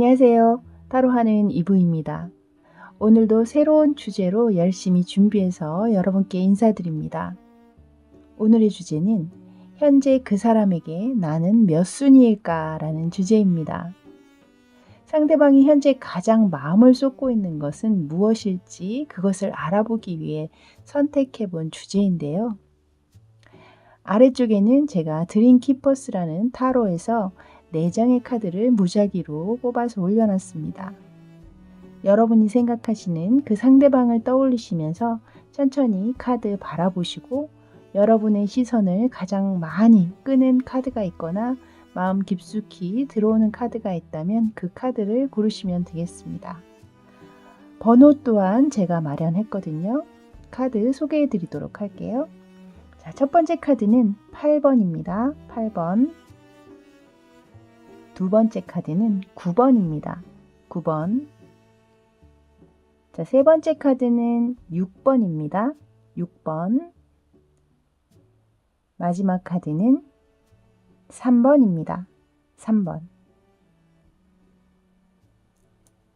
안녕하세요. 타로하는 이브입니다. 오늘도 새로운 주제로 열심히 준비해서 여러분께 인사드립니다. 오늘의 주제는 현재 그 사람에게 나는 몇 순위일까? 라는 주제입니다. 상대방이 현재 가장 마음을 쏟고 있는 것은 무엇일지 그것을 알아보기 위해 선택해 본 주제인데요. 아래쪽에는 제가 드림키퍼스라는 타로에서 4장의 카드를 무작위로 뽑아서 올려놨습니다. 여러분이 생각하시는 그 상대방을 떠올리시면서 천천히 카드 바라보시고 여러분의 시선을 가장 많이 끄는 카드가 있거나 마음 깊숙이 들어오는 카드가 있다면 그 카드를 고르시면 되겠습니다. 번호 또한 제가 마련했거든요. 카드 소개해 드리도록 할게요. 자, 첫 번째 카드는 8번입니다. 8번. 두 번째 카드는 9번입니다. 9번. 자, 세 번째 카드는 6번입니다. 6번. 마지막 카드는 3번입니다. 3번.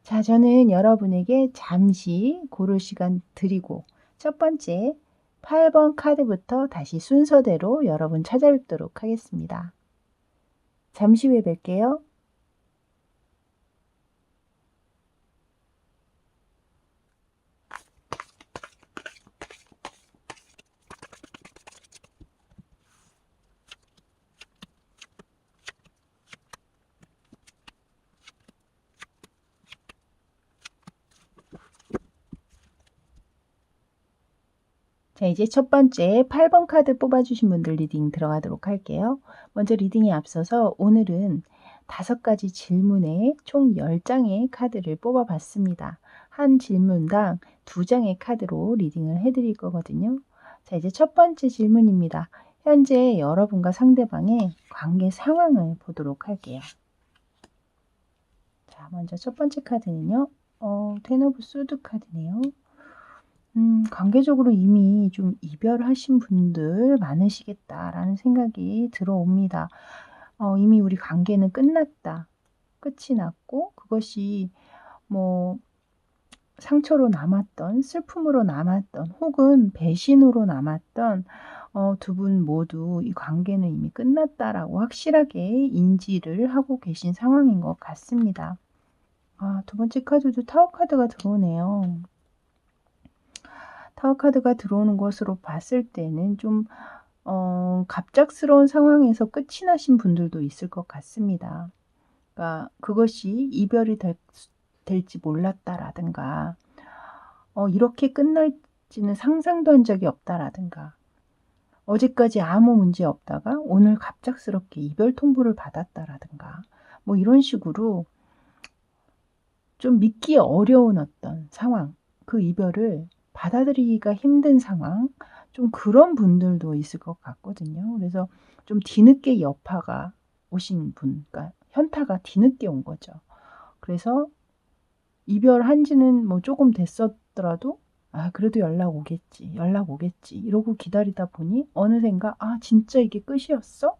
자, 저는 여러분에게 잠시 고를 시간 드리고 첫 번째 8번 카드부터 다시 순서대로 여러분 찾아뵙도록 하겠습니다. 잠시 후에 뵐게요. 자, 이제 첫 번째 8번 카드 뽑아주신 분들 리딩 들어가도록 할게요. 먼저 리딩에 앞서서 오늘은 5가지 질문에 총 10장의 카드를 뽑아봤습니다. 한 질문당 2장의 카드로 리딩을 해드릴 거거든요. 자, 이제 첫 번째 질문입니다. 현재 여러분과 상대방의 관계 상황을 보도록 할게요. 자, 먼저 첫 번째 카드는요. 텐 오브 소드 카드네요. 관계적으로 이미 좀 이별하신 분들 많으시겠다라는 생각이 들어옵니다. 이미 우리 관계는 끝났다. 끝이 났고 그것이 뭐 상처로 남았던, 슬픔으로 남았던, 혹은 배신으로 남았던 두 분 모두 이 관계는 이미 끝났다라고 확실하게 인지를 하고 계신 상황인 것 같습니다. 두 번째 카드도 타워 카드가 들어오네요. 타워 카드가 들어오는 것으로 봤을 때는 좀 갑작스러운 상황에서 끝이 나신 분들도 있을 것 같습니다. 그러니까 그것이 이별이 될지 몰랐다라든가 이렇게 끝날지는 상상도 한 적이 없다라든가 어제까지 아무 문제 없다가 오늘 갑작스럽게 이별 통보를 받았다라든가 뭐 이런 식으로 좀 믿기 어려운 어떤 상황, 그 이별을 받아들이기가 힘든 상황, 좀 그런 분들도 있을 것 같거든요. 그래서 좀 뒤늦게 여파가 오신 분, 그러니까 현타가 뒤늦게 온 거죠. 그래서 이별한 지는 뭐 조금 됐었더라도 그래도 연락 오겠지, 연락 오겠지 이러고 기다리다 보니 어느샌가 진짜 이게 끝이었어?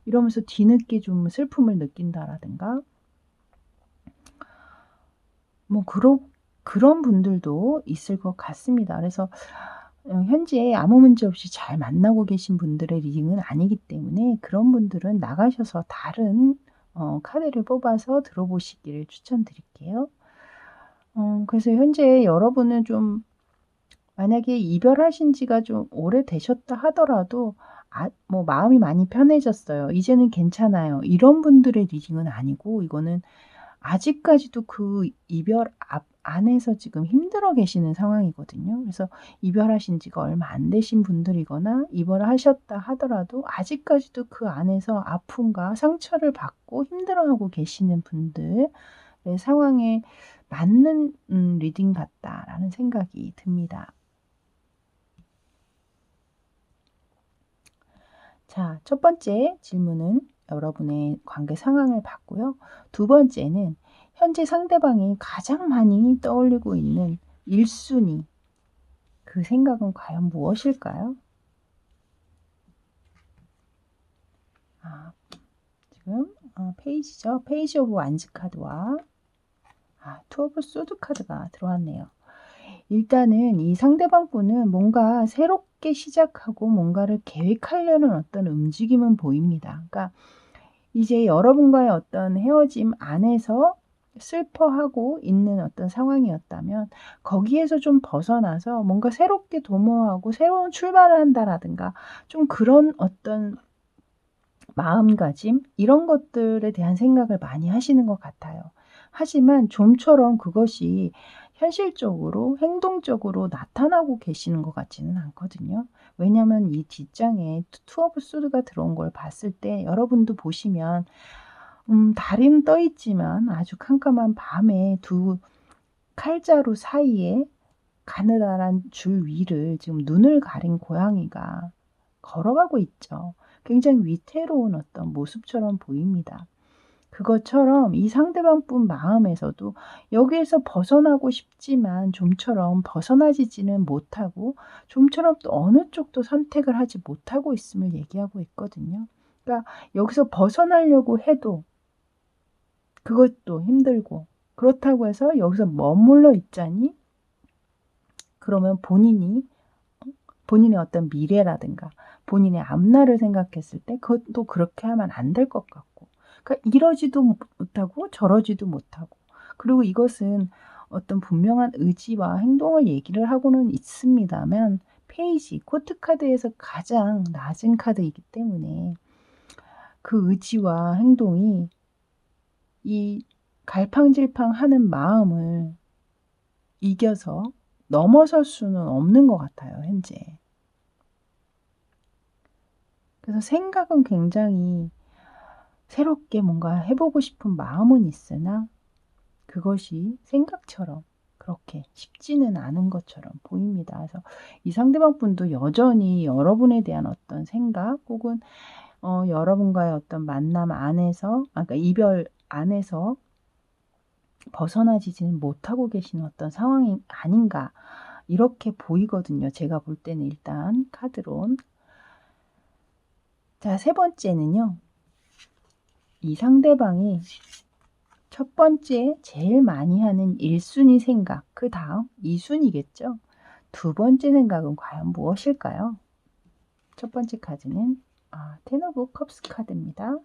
이러면서 뒤늦게 좀 슬픔을 느낀다라든가 뭐 그런 분들도 있을 것 같습니다. 그래서 현재 아무 문제 없이 잘 만나고 계신 분들의 리딩은 아니기 때문에 그런 분들은 나가셔서 다른 카드를 뽑아서 들어보시기를 추천드릴게요. 그래서 현재 여러분은 좀 만약에 이별하신 지가 좀 오래되셨다 하더라도 뭐 마음이 많이 편해졌어요. 이제는 괜찮아요. 이런 분들의 리딩은 아니고 이거는 아직까지도 그 이별 안에서 지금 힘들어 계시는 상황이거든요. 그래서 이별하신 지가 얼마 안 되신 분들이거나 이별을 하셨다 하더라도 아직까지도 그 안에서 아픔과 상처를 받고 힘들어하고 계시는 분들의 상황에 맞는 리딩 같다라는 생각이 듭니다. 자, 첫 번째 질문은 여러분의 관계 상황을 봤고요. 두 번째는 현재 상대방이 가장 많이 떠올리고 있는 1순위, 그 생각은 과연 무엇일까요? 지금 페이지죠. 페이지 오브 완즈 카드와 투 오브 소드 카드가 들어왔네요. 일단은 이 상대방 분은 뭔가 새롭게 시작하고 뭔가를 계획하려는 어떤 움직임은 보입니다. 그러니까 이제 여러분과의 어떤 헤어짐 안에서 슬퍼하고 있는 어떤 상황이었다면 거기에서 좀 벗어나서 뭔가 새롭게 도모하고 새로운 출발을 한다라든가 좀 그런 어떤 마음가짐 이런 것들에 대한 생각을 많이 하시는 것 같아요. 하지만 좀처럼 그것이 현실적으로 행동적으로 나타나고 계시는 것 같지는 않거든요. 왜냐하면 이 뒷장에 투 오브 소드가 들어온 걸 봤을 때 여러분도 보시면 달은 떠 있지만 아주 캄캄한 밤에 두 칼자루 사이에 가느다란 줄 위를 지금 눈을 가린 고양이가 걸어가고 있죠. 굉장히 위태로운 어떤 모습처럼 보입니다. 그것처럼 이 상대방 분 마음에서도 여기에서 벗어나고 싶지만 좀처럼 벗어나지는 못하고 좀처럼 또 어느 쪽도 선택을 하지 못하고 있음을 얘기하고 있거든요. 그러니까 여기서 벗어나려고 해도 그것도 힘들고 그렇다고 해서 여기서 머물러 있자니 그러면 본인의 어떤 미래라든가 본인의 앞날을 생각했을 때 그것도 그렇게 하면 안 될 것 같고 그러니까 이러지도 못하고 저러지도 못하고 그리고 이것은 어떤 분명한 의지와 행동을 얘기를 하고는 있습니다만 페이지, 코트 카드에서 가장 낮은 카드이기 때문에 그 의지와 행동이 이 갈팡질팡하는 마음을 이겨서 넘어설 수는 없는 것 같아요, 현재. 그래서 생각은 굉장히 새롭게 뭔가 해보고 싶은 마음은 있으나 그것이 생각처럼 그렇게 쉽지는 않은 것처럼 보입니다. 그래서 이 상대방 분도 여전히 여러분에 대한 어떤 생각 혹은 여러분과의 어떤 만남 안에서 그러니까 이별 안에서 벗어나지는 못하고 계시는 어떤 상황이 아닌가 이렇게 보이거든요. 제가 볼 때는 일단 카드론. 자, 세 번째는요. 이 상대방이 첫 번째 제일 많이 하는 1순위 생각, 그 다음 2순위겠죠. 두 번째 생각은 과연 무엇일까요? 첫 번째 카드는 텐 오브 컵스 카드입니다.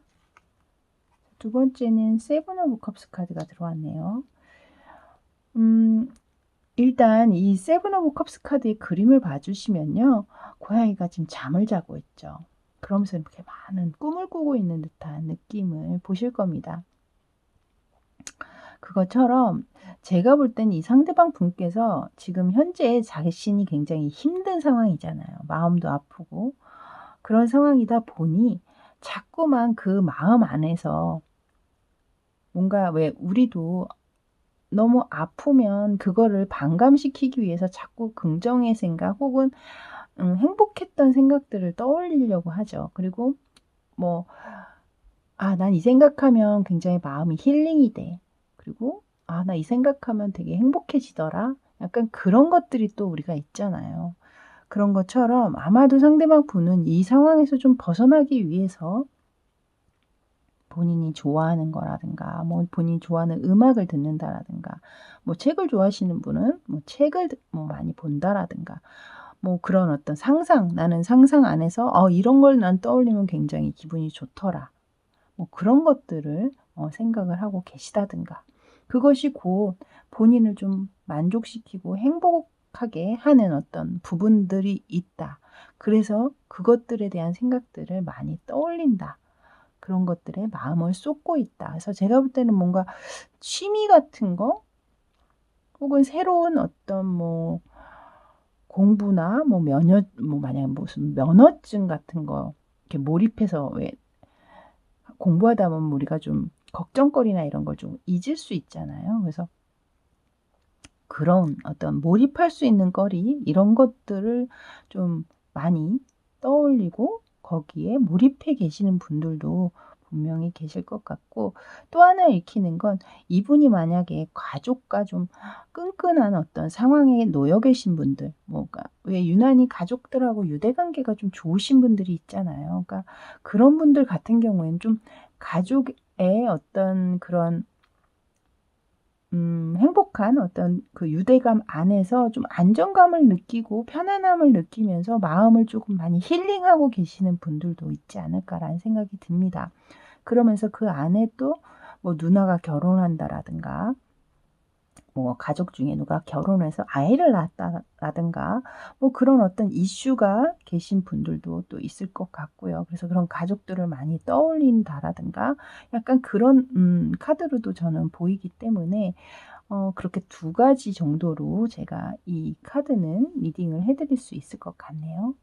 두 번째는 세븐 오브 컵스 카드가 들어왔네요. 일단 이 세븐 오브 컵스 카드의 그림을 봐주시면요. 고양이가 지금 잠을 자고 있죠. 그러면서 이렇게 많은 꿈을 꾸고 있는 듯한 느낌을 보실 겁니다. 그것처럼 제가 볼 땐 이 상대방 분께서 지금 현재 자신이 굉장히 힘든 상황이잖아요. 마음도 아프고 그런 상황이다 보니 자꾸만 그 마음 안에서 뭔가 왜 우리도 너무 아프면 그거를 반감시키기 위해서 자꾸 긍정의 생각 혹은 행복했던 생각들을 떠올리려고 하죠. 그리고 뭐 난 이 생각하면 굉장히 마음이 힐링이 돼. 그리고 나 이 생각하면 되게 행복해지더라. 약간 그런 것들이 또 우리가 있잖아요. 그런 것처럼 아마도 상대방 분은 이 상황에서 좀 벗어나기 위해서 본인이 좋아하는 거라든가 뭐 본인이 좋아하는 음악을 듣는다라든가 뭐 책을 좋아하시는 분은 뭐 책을 뭐 많이 본다라든가 뭐 그런 어떤 상상, 나는 상상 안에서 이런 걸 난 떠올리면 굉장히 기분이 좋더라. 뭐 그런 것들을 생각을 하고 계시다든가 그것이 곧 본인을 좀 만족시키고 행복하게 하는 어떤 부분들이 있다. 그래서 그것들에 대한 생각들을 많이 떠올린다. 그런 것들에 마음을 쏟고 있다. 그래서 제가 볼 때는 뭔가 취미 같은 거 혹은 새로운 어떤 뭐 공부나 뭐 만약에 무슨 면허증 같은 거 이렇게 몰입해서 왜 공부하다 보면 우리가 좀 걱정거리나 이런 걸 좀 잊을 수 있잖아요. 그래서 그런 어떤 몰입할 수 있는 거리 이런 것들을 좀 많이 떠올리고 거기에 몰입해 계시는 분들도 분명히 계실 것 같고 또 하나 읽히는 건 이분이 만약에 가족과 좀 끈끈한 어떤 상황에 놓여 계신 분들 뭐가 왜 유난히 가족들하고 유대관계가 좀 좋으신 분들이 있잖아요. 그러니까 그런 분들 같은 경우에는 좀 가족의 어떤 그런 행복한 어떤 그 유대감 안에서 좀 안정감을 느끼고 편안함을 느끼면서 마음을 조금 많이 힐링하고 계시는 분들도 있지 않을까라는 생각이 듭니다. 그러면서 그 안에 또 뭐 누나가 결혼한다라든가 뭐 가족 중에 누가 결혼해서 아이를 낳았다라든가 뭐 그런 어떤 이슈가 계신 분들도 또 있을 것 같고요. 그래서 그런 가족들을 많이 떠올린다라든가 약간 그런 카드로도 저는 보이기 때문에 그렇게 두 가지 정도로 제가 이 카드는 리딩을 해 드릴 수 있을 것 같네요.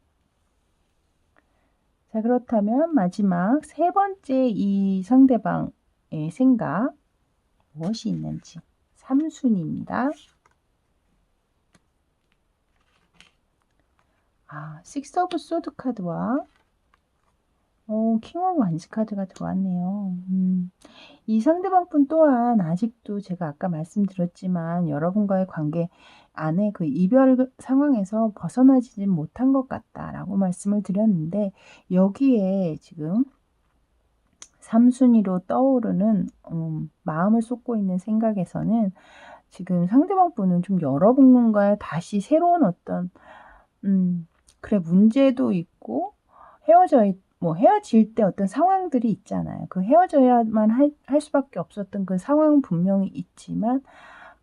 자, 그렇다면 마지막 세 번째 이 상대방의 생각 무엇이 있는지 3순위입니다. 식스 오브 소드 카드와 킹 오브 완즈 카드가 들어왔네요. 이 상대방분 또한 아직도 제가 아까 말씀드렸지만 여러분과의 관계 안에 그 이별 상황에서 벗어나지 못한 것 같다라고 말씀을 드렸는데 여기에 지금 3순위로 떠오르는 마음을 쏟고 있는 생각에서는 지금 상대방분은 좀 여러분과의 다시 새로운 어떤 그래 문제도 있고 헤어질 때 어떤 상황들이 있잖아요. 그 헤어져야만 할 수밖에 없었던 그 상황은 분명히 있지만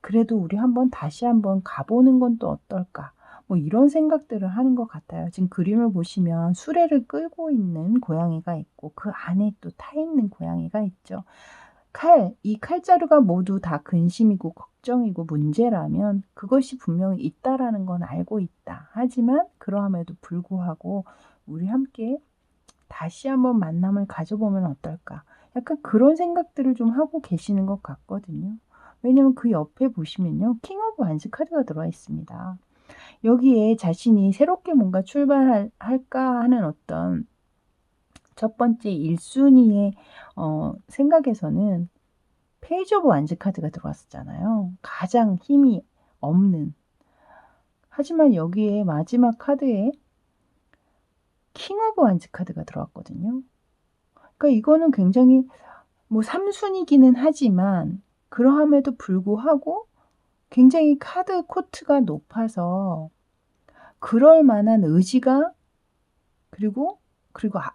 그래도 '우리 한번 다시 한번 가 보는 건 또 어떨까?' 뭐 이런 생각들을 하는 것 같아요. 지금 그림을 보시면 수레를 끌고 있는 고양이가 있고 그 안에 또 타 있는 고양이가 있죠. 이 칼자루가 모두 다 근심이고 걱정이고 문제라면 그것이 분명히 있다라는 건 알고 있다. 하지만 그러함에도 불구하고 '우리 함께 다시 한번 만남을 가져보면 어떨까?' 약간 그런 생각들을 좀 하고 계시는 것 같거든요. 왜냐면 그 옆에 보시면요. 킹 오브 완스 카드가 들어와 있습니다. 여기에 자신이 새롭게 뭔가 할까 하는 어떤 첫 번째 1 순위의 생각에서는 페이지 오브 완즈 카드가 들어왔었잖아요. 가장 힘이 없는. 하지만 여기에 마지막 카드에 킹 오브 완즈 카드가 들어왔거든요. 그러니까 이거는 굉장히 뭐 3순위기는 하지만 그러함에도 불구하고 굉장히 카드 쿼트가 높아서 그럴 만한 의지가 그리고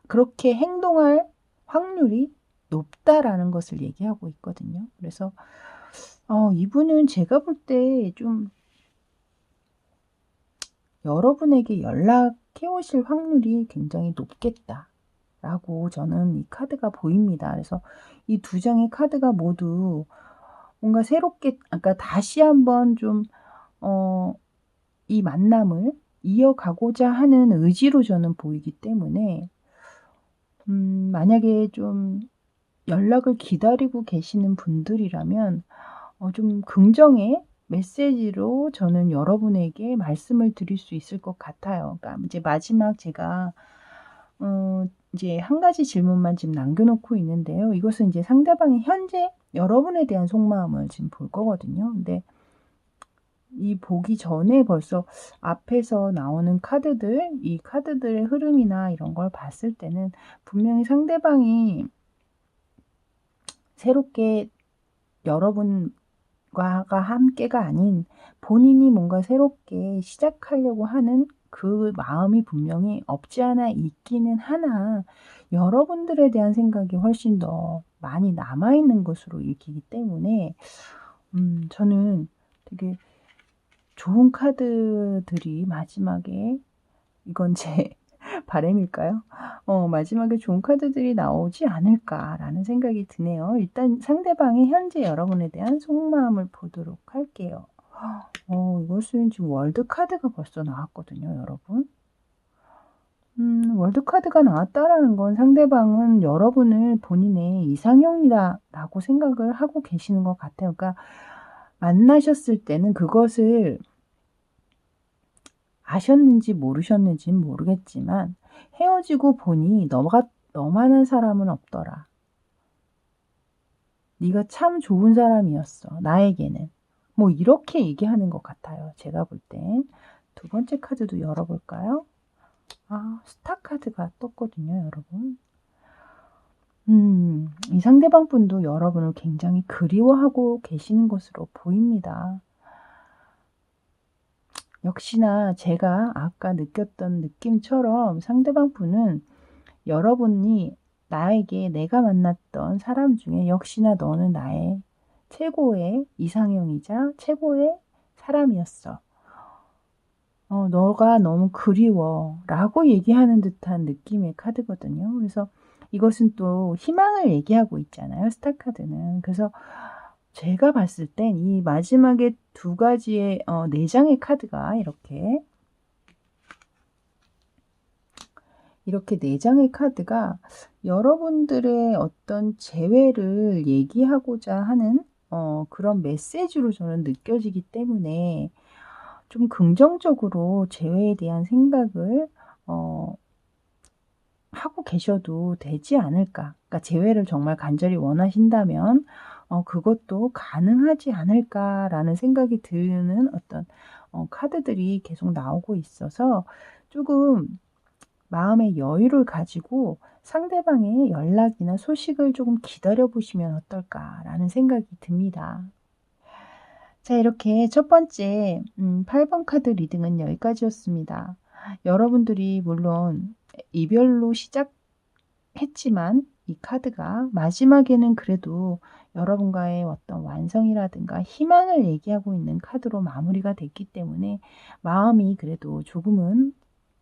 그렇게 행동할 확률이 높다라는 것을 얘기하고 있거든요. 그래서 이분은 제가 볼 때 좀 여러분에게 연락해 오실 확률이 굉장히 높겠다라고 저는 이 카드가 보입니다. 그래서 이 두 장의 카드가 모두 뭔가 새롭게 아까 다시 한번 좀 이 만남을 이어가고자 하는 의지로 저는 보이기 때문에 만약에 좀 연락을 기다리고 계시는 분들이라면 좀 긍정의 메시지로 저는 여러분에게 말씀을 드릴 수 있을 것 같아요. 그러니까 이제 마지막 제가 이제 한 가지 질문만 지금 남겨 놓고 있는데요. 이것은 이제 상대방의 현재 여러분에 대한 속마음을 지금 볼 거거든요. 근데 이 보기 전에 벌써 앞에서 나오는 이 카드들의 흐름이나 이런 걸 봤을 때는 분명히 상대방이 새롭게 여러분과 함께가 아닌 본인이 뭔가 새롭게 시작하려고 하는 그 마음이 분명히 없지 않아 있기는 하나 여러분들에 대한 생각이 훨씬 더 많이 남아 있는 것으로 읽히기 때문에 저는 되게 좋은 카드들이 마지막에 이건 제 바람일까요? 마지막에 좋은 카드들이 나오지 않을까라는 생각이 드네요. 일단 상대방의 현재 여러분에 대한 속마음을 보도록 할게요. 이것은 지금 월드 카드가 벌써 나왔거든요, 여러분. 월드 카드가 나왔다라는 건 상대방은 여러분을 본인의 이상형이다라고 생각을 하고 계시는 것 같아요. 그러니까 만나셨을 때는 그것을 아셨는지 모르셨는지는 모르겠지만 헤어지고 보니 너만한 사람은 없더라. 네가 참 좋은 사람이었어. 나에게는. 뭐 이렇게 얘기하는 것 같아요. 제가 볼 땐. 두 번째 카드도 열어볼까요? 스타 카드가 떴거든요, 여러분. 이 상대방 분도 여러분을 굉장히 그리워하고 계시는 것으로 보입니다. 역시나 제가 아까 느꼈던 느낌처럼 상대방 분은 여러분이 나에게 내가 만났던 사람 중에 역시나 너는 나의 최고의 이상형이자 최고의 사람이었어. 너가 너무 그리워 라고 얘기하는 듯한 느낌의 카드거든요. 그래서 이것은 또 희망을 얘기하고 있잖아요, 스타 카드는. 그래서 제가 봤을 땐 이 마지막에 두 가지의 4장의 카드가 이렇게 4장의 카드가 여러분들의 어떤 재회를 얘기하고자 하는 그런 메시지로 저는 느껴지기 때문에 좀 긍정적으로 재회에 대한 생각을 하고 계셔도 되지 않을까. 그러니까 재회를 정말 간절히 원하신다면 그것도 가능하지 않을까라는 생각이 드는 어떤 카드들이 계속 나오고 있어서 조금 마음의 여유를 가지고 상대방의 연락이나 소식을 조금 기다려 보시면 어떨까라는 생각이 듭니다. 자, 이렇게 첫 번째 8번 카드 리딩은 여기까지였습니다. 여러분들이 물론 이별로 시작했지만 이 카드가 마지막에는 그래도 여러분과의 어떤 완성이라든가 희망을 얘기하고 있는 카드로 마무리가 됐기 때문에 마음이 그래도 조금은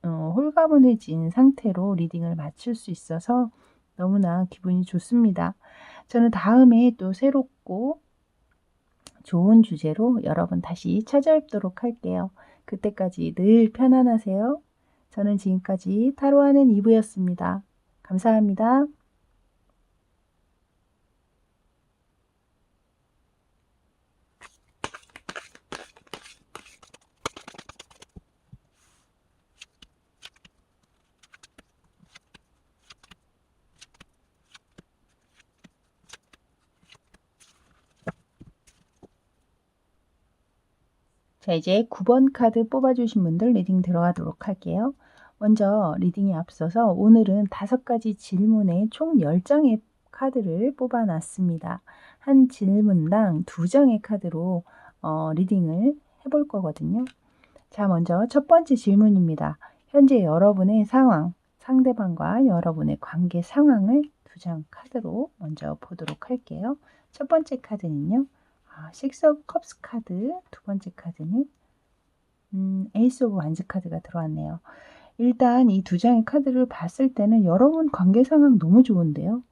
홀가분해진 상태로 리딩을 마칠 수 있어서 너무나 기분이 좋습니다. 저는 다음에 또 새롭고 좋은 주제로 여러분 다시 찾아뵙도록 할게요. 그때까지 늘 편안하세요. 저는 지금까지 타로하는 이브였습니다. 감사합니다. 자, 이제 9번 카드 뽑아주신 분들 리딩 들어가도록 할게요. 먼저 리딩에 앞서서 오늘은 5가지 질문에 총 10장의 카드를 뽑아놨습니다. 한 질문당 2장의 카드로 리딩을 해볼 거거든요. 자, 먼저 첫 번째 질문입니다. 현재 여러분의 상황, 상대방과 여러분의 관계 상황을 2장 카드로 먼저 보도록 할게요. 첫 번째 카드는요. 식스 오브 컵스 카드, 두 번째 카드는 에이스 오브 완즈 카드가 들어왔네요. 일단 이 2장의 카드를 봤을 때는 여러분 관계 상황 너무 좋은데요.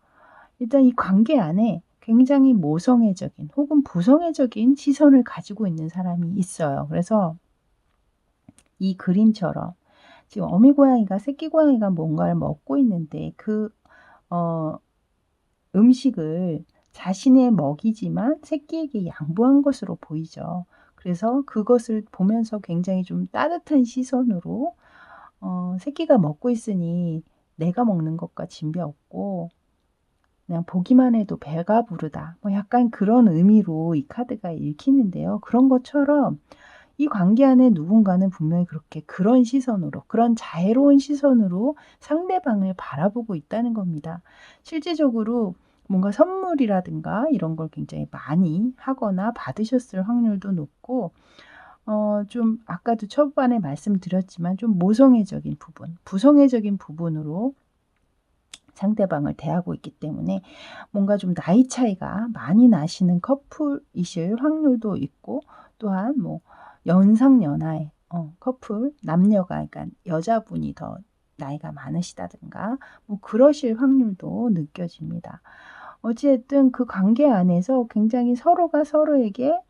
일단 이 관계 안에 굉장히 모성애적인 혹은 부성애적인 시선을 가지고 있는 사람이 있어요. 그래서 이 그림처럼 지금 어미 고양이가 새끼 고양이가 뭔가를 먹고 있는데 그 음식을 자신의 먹이지만 새끼에게 양보한 것으로 보이죠. 그래서 그것을 보면서 굉장히 좀 따뜻한 시선으로 새끼가 먹고 있으니 내가 먹는 것과 진배 없고 그냥 보기만 해도 배가 부르다. 뭐 약간 그런 의미로 이 카드가 읽히는데요. 그런 것처럼 이 관계 안에 누군가는 분명히 그렇게 그런 시선으로, 그런 자애로운 시선으로 상대방을 바라보고 있다는 겁니다. 실제적으로 뭔가 선물이라든가 이런 걸 굉장히 많이 하거나 받으셨을 확률도 높고, 좀 아까도 초반에 말씀드렸지만 좀 모성애적인 부분, 부성애적인 부분으로 상대방을 대하고 있기 때문에 뭔가 좀 나이 차이가 많이 나시는 커플이실 확률도 있고, 또한 뭐 연상연하의 커플 남녀가 그러니까 여자분이 더 나이가 많으시다든가 뭐 그러실 확률도 느껴집니다. 어찌됐든 그 관계 안에서 굉장히 서로가 서로에게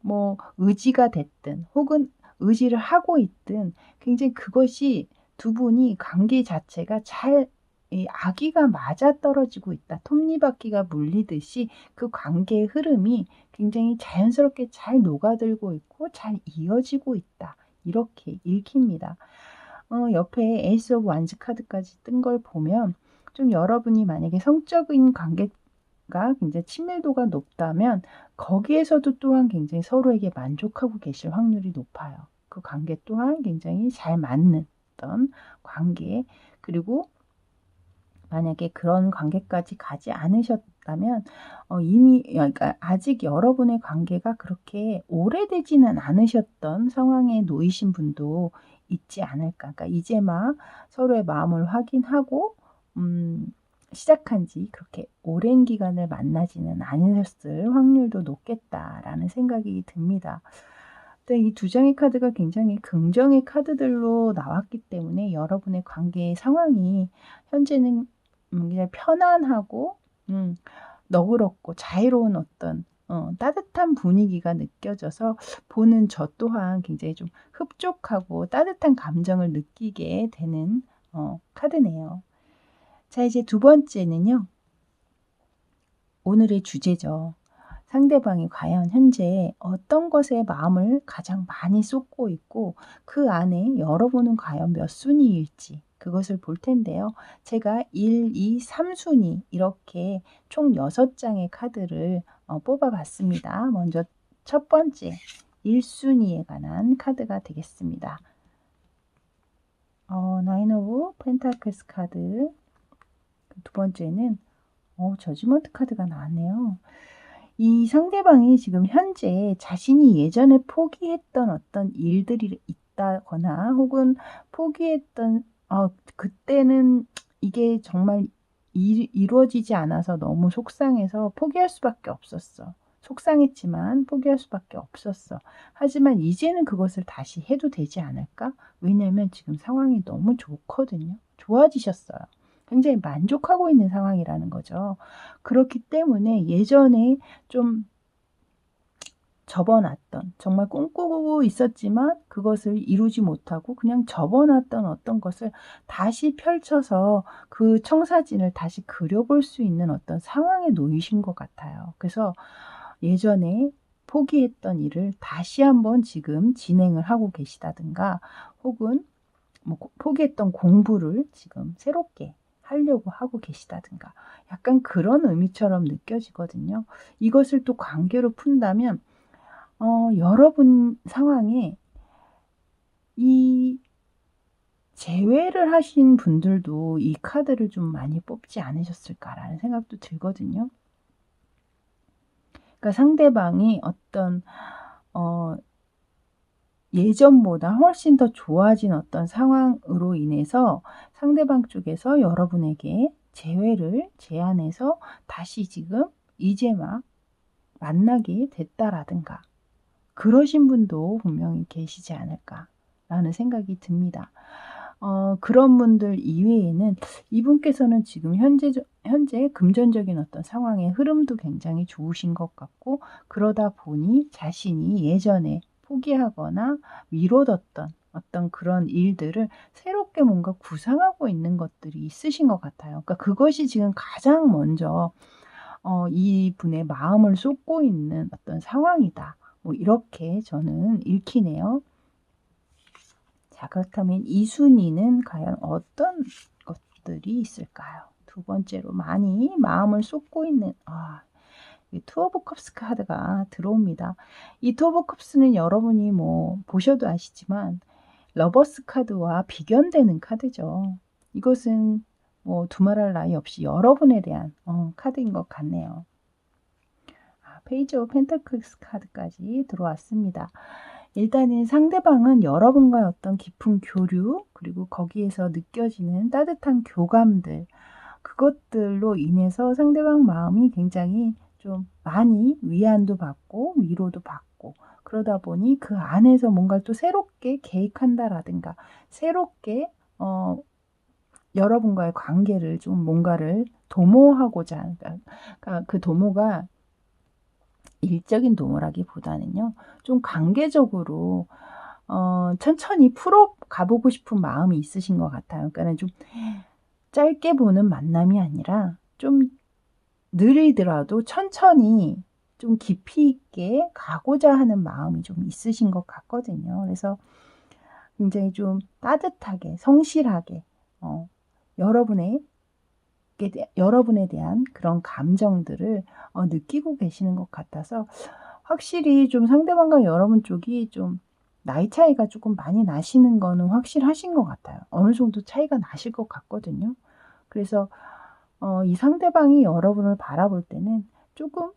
뭐 의지가 됐든 혹은 의지를 하고 있든 굉장히 그것이 두 분이 관계 자체가 잘 이 아기가 맞아떨어지고 있다. 톱니바퀴가 물리듯이 그 관계의 흐름이 굉장히 자연스럽게 잘 녹아들고 있고 잘 이어지고 있다. 이렇게 읽힙니다. 옆에 에이스 오브 완즈 카드까지 뜬 걸 보면 좀 여러분이 만약에 성적인 관계가 굉장히 친밀도가 높다면 거기에서도 또한 굉장히 서로에게 만족하고 계실 확률이 높아요. 그 관계 또한 굉장히 잘 맞는 어떤 관계 그리고 만약에 그런 관계까지 가지 않으셨다면 이미 그러니까 아직 여러분의 관계가 그렇게 오래되지는 않으셨던 상황에 놓이신 분도 있지 않을까. 그러니까 이제 막 서로의 마음을 확인하고 시작한 지 그렇게 오랜 기간을 만나지는 않으셨을 확률도 높겠다라는 생각이 듭니다. 네, 이 두 장의 카드가 굉장히 긍정의 카드들로 나왔기 때문에 여러분의 관계의 상황이 현재는 그냥 편안하고 너그럽고 자유로운 어떤 따뜻한 분위기가 느껴져서 보는 저 또한 굉장히 좀 흡족하고 따뜻한 감정을 느끼게 되는 카드네요. 자, 이제 두 번째는요. 오늘의 주제죠. 상대방이 과연 현재 어떤 것에 마음을 가장 많이 쏟고 있고 그 안에 여러분은 과연 몇 순위일지 그것을 볼 텐데요. 제가 1, 2, 3순위 이렇게 총 6장의 카드를 뽑아 봤습니다. 먼저 첫 번째 1순위에 관한 카드가 되겠습니다. 나인 오브 펜타클스 카드. 두 번째는 저지먼트 카드가 나왔네요. 이 상대방이 지금 현재 자신이 예전에 포기했던 어떤 일들이 있다거나 혹은 포기했던 그때는 이게 정말 이루어지지 않아서 너무 속상해서 포기할 수밖에 없었어. 속상했지만 포기할 수밖에 없었어. 하지만 이제는 그것을 다시 해도 되지 않을까? 왜냐하면 지금 상황이 너무 좋거든요. 좋아지셨어요. 굉장히 만족하고 있는 상황이라는 거죠. 그렇기 때문에 예전에 좀 접어놨던 정말 꿈꾸고 있었지만 그것을 이루지 못하고 그냥 접어놨던 어떤 것을 다시 펼쳐서 그 청사진을 다시 그려볼 수 있는 어떤 상황에 놓이신 것 같아요. 그래서 예전에 포기했던 일을 다시 한번 지금 진행을 하고 계시다든가 혹은 뭐 포기했던 공부를 지금 새롭게 하려고 하고 계시다든가 약간 그런 의미처럼 느껴지거든요. 이것을 또 관계로 푼다면 여러분 상황에 이 재회를 하신 분들도 이 카드를 좀 많이 뽑지 않으셨을까라는 생각도 들거든요. 그러니까 상대방이 어떤 예전보다 훨씬 더 좋아진 어떤 상황으로 인해서 상대방 쪽에서 여러분에게 재회를 제안해서 다시 지금 이제 막 만나게 됐다라든가 그러신 분도 분명히 계시지 않을까라는 생각이 듭니다. 그런 분들 이외에는 이분께서는 지금 현재 금전적인 어떤 상황의 흐름도 굉장히 좋으신 것 같고 그러다 보니 자신이 예전에 포기하거나 미뤄뒀던 어떤 그런 일들을 새롭게 뭔가 구상하고 있는 것들이 있으신 것 같아요. 그러니까 그것이 지금 가장 먼저 이분의 마음을 쏟고 있는 어떤 상황이다. 뭐 이렇게 저는 읽히네요. 자, 그렇다면 2순위는 과연 어떤 것들이 있을까요? 두 번째로 많이 마음을 쏟고 있는 투 오브 컵스 카드가 들어옵니다. 이 투 오브 컵스는 여러분이 뭐 보셔도 아시지만 러버스 카드와 비견되는 카드죠. 이것은 뭐 두말할 나위 없이 여러분에 대한 카드인 것 같네요. 페이지 오브 펜타클스 카드까지 들어왔습니다. 일단은 상대방은 여러분과의 어떤 깊은 교류 그리고 거기에서 느껴지는 따뜻한 교감들 그것들로 인해서 상대방 마음이 굉장히 좀 많이 위안도 받고 위로도 받고 그러다 보니 그 안에서 뭔가를 또 새롭게 계획한다라든가 새롭게 여러분과의 관계를 좀 뭔가를 도모하고자 그러니까 그 도모가 일적인 도모라기보다는요. 좀 관계적으로 천천히 풀어 가보고 싶은 마음이 있으신 것 같아요. 그러니까는 좀 짧게 보는 만남이 아니라 좀 느리더라도 천천히 좀 깊이 있게 가고자 하는 마음이 좀 있으신 것 같거든요. 그래서 굉장히 좀 따뜻하게 성실하게 여러분에 대한 그런 감정들을 느끼고 계시는 것 같아서 확실히 좀 상대방과 여러분 쪽이 좀 나이 차이가 조금 많이 나시는 거는 확실하신 것 같아요. 어느 정도 차이가 나실 것 같거든요. 그래서 이 상대방이 여러분을 바라볼 때는 조금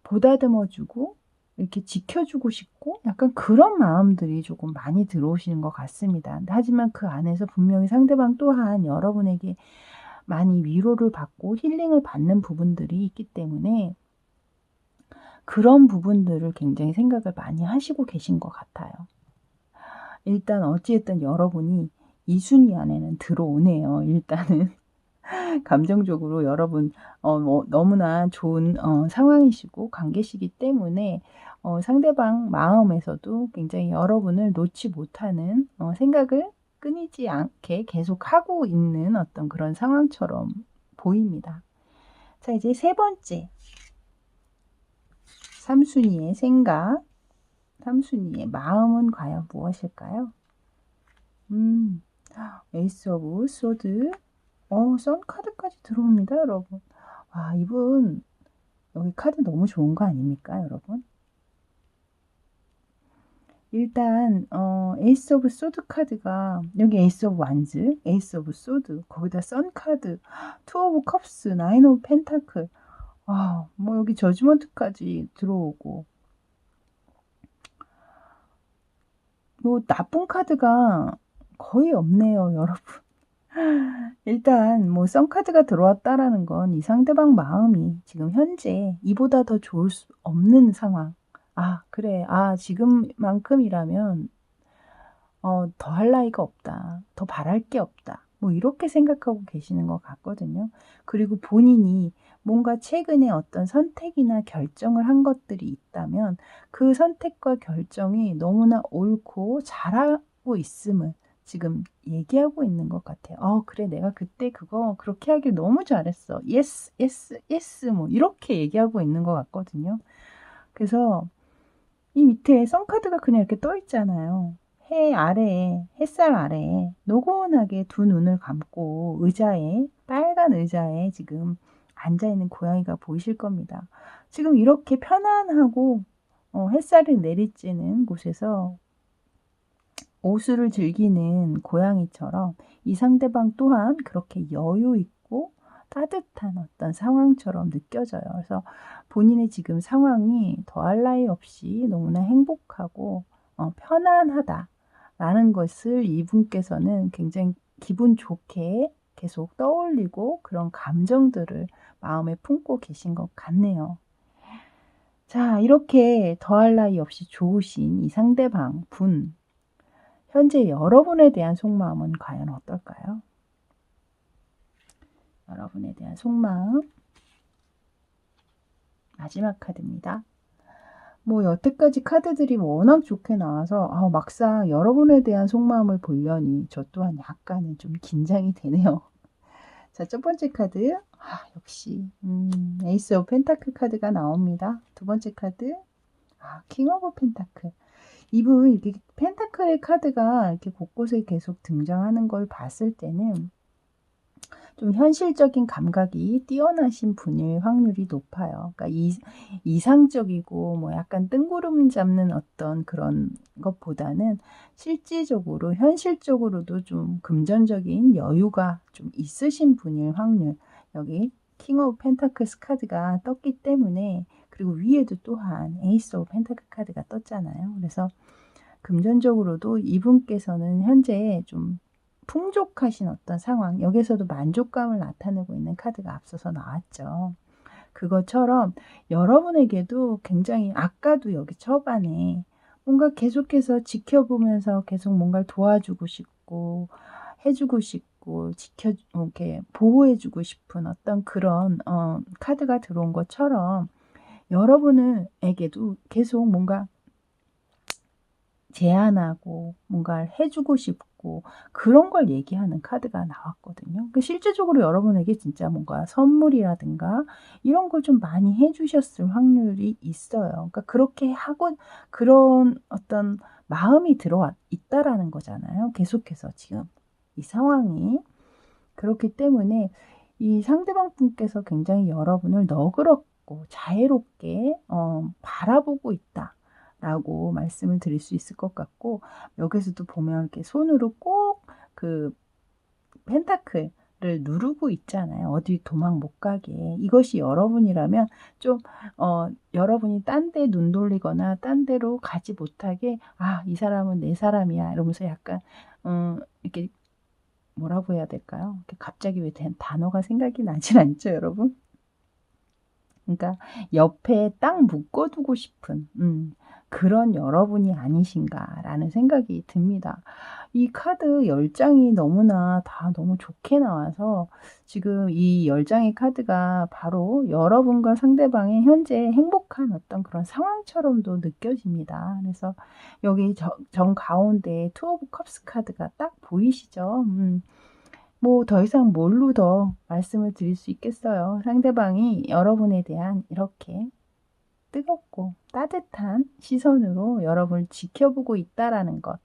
보다듬어 주고 이렇게 지켜주고 싶고 약간 그런 마음들이 조금 많이 들어오시는 것 같습니다. 하지만 그 안에서 분명히 상대방 또한 여러분에게 많이 위로를 받고 힐링을 받는 부분들이 있기 때문에 그런 부분들을 굉장히 생각을 많이 하시고 계신 것 같아요. 일단 어찌됐든 여러분이 이 순위 안에는 들어오네요. 일단은 감정적으로 여러분 뭐 너무나 좋은 상황이시고 관계시기 때문에 상대방 마음에서도 굉장히 여러분을 놓지 못하는 생각을 끊이지 않게 계속하고 있는 어떤 그런 상황처럼 보입니다. 자, 이제 세 번째 3순위의 생각, 3순위의 마음은 과연 무엇일까요? 에이스 오브 소드, 선 카드까지 들어옵니다, 여러분. 와, 이분 여기 카드 너무 좋은 거 아닙니까, 여러분? 일단 에이스 오브 소드 카드가 여기 에이스 오브 완즈, 에이스 오브 소드, 거기다 선 카드, 투 오브 컵스, 나인 오브 펜타클, 뭐 여기 저지먼트까지 들어오고 뭐 나쁜 카드가 거의 없네요, 여러분. 일단 뭐 썬카드가 들어왔다라는 건 이 상대방 마음이 지금 현재 이보다 더 좋을 수 없는 상황. 그래. 지금만큼이라면 더 할 나위가 없다. 더 바랄 게 없다. 뭐 이렇게 생각하고 계시는 것 같거든요. 그리고 본인이 뭔가 최근에 어떤 선택이나 결정을 한 것들이 있다면 그 선택과 결정이 너무나 옳고 잘하고 있음을 지금 얘기하고 있는 것 같아요. 그래, 내가 그때 그거 그렇게 하길 너무 잘했어. 예스, 예스, 예스, 뭐 이렇게 얘기하고 있는 것 같거든요. 그래서 이 밑에 선카드가 그냥 이렇게 떠 있잖아요. 햇살 아래에 노곤하게 두 눈을 감고 빨간 의자에 지금 앉아있는 고양이가 보이실 겁니다. 지금 이렇게 편안하고 햇살이 내리쬐는 곳에서 오수를 즐기는 고양이처럼 이 상대방 또한 그렇게 여유 있고 따뜻한 어떤 상황처럼 느껴져요. 그래서 본인의 지금 상황이 더할 나위 없이 너무나 행복하고 편안하다라는 것을 이분께서는 굉장히 기분 좋게 계속 떠올리고 그런 감정들을 마음에 품고 계신 것 같네요. 자, 이렇게 더할 나위 없이 좋으신 이 상대방 분, 현재 여러분에 대한 속마음은 과연 어떨까요? 여러분에 대한 속마음. 마지막 카드입니다. 뭐 여태까지 카드들이 워낙 좋게 나와서 막상 여러분에 대한 속마음을 보려니 저 또한 약간은 좀 긴장이 되네요. 자, 첫 번째 카드. 역시 에이스 오브 펜타클 카드가 나옵니다. 두 번째 카드. 킹 오브 펜타클. 이분 이렇게 펜타클의 카드가 이렇게 곳곳에 계속 등장하는 걸 봤을 때는 좀 현실적인 감각이 뛰어나신 분일 확률이 높아요. 그러니까 이상적이고 뭐 약간 뜬구름 잡는 어떤 그런 것보다는 실질적으로 현실적으로도 좀 금전적인 여유가 좀 있으신 분일 확률. 여기 킹 오브 펜타클스 카드가 떴기 때문에, 그리고 위에도 또한 에이스 오브 펜타클 카드가 떴잖아요. 그래서 금전적으로도 이분께서는 현재 좀 풍족하신 어떤 상황, 여기서도 만족감을 나타내고 있는 카드가 앞서서 나왔죠. 그것처럼 여러분에게도 굉장히 아까도 여기 초반에 뭔가 계속해서 지켜보면서 계속 뭔가를 도와주고 싶고 해주고 싶고 이렇게 보호해주고 싶은 어떤 그런 카드가 들어온 것처럼 여러분에게도 계속 뭔가 제안하고 뭔가를 해주고 싶고 그런 걸 얘기하는 카드가 나왔거든요. 그러니까 실제적으로 여러분에게 진짜 뭔가 선물이라든가 이런 걸 좀 많이 해주셨을 확률이 있어요. 그러니까 그렇게 하고 그런 어떤 마음이 있다라는 거잖아요. 계속해서 지금 이 상황이. 그렇기 때문에 이 상대방 분께서 굉장히 여러분을 너그럽고 자애롭게 바라보고 있다 라고 말씀을 드릴 수 있을 것 같고, 여기서도 보면 이렇게 손으로 꼭 그 펜타클 를 누르고 있잖아요. 어디 도망 못 가게. 이것이 여러분이라면 좀 여러분이 딴 데 눈 돌리거나 딴 데로 가지 못하게 '아 이 사람은 내 사람이야.' 이러면서 약간 이렇게 뭐라고 해야 될까요? 이렇게 갑자기 왜 단어가 생각이 나질 않죠, 여러분? 그러니까 옆에 딱 묶어 두고 싶은 그런 여러분이 아니신가라는 생각이 듭니다. 이 카드 10 장이 너무나 다 너무 좋게 나와서 지금 이 10 장의 카드가 바로 여러분과 상대방의 현재 행복한 어떤 그런 상황처럼도 느껴집니다. 그래서 여기 정가운데 투 오브 컵스 카드가 딱 보이시죠? 뭐 더 이상 뭘로 더 말씀을 드릴 수 있겠어요. 상대방이 여러분에 대한 이렇게 뜨겁고 따뜻한 시선으로 여러분을 지켜보고 있다라는 것.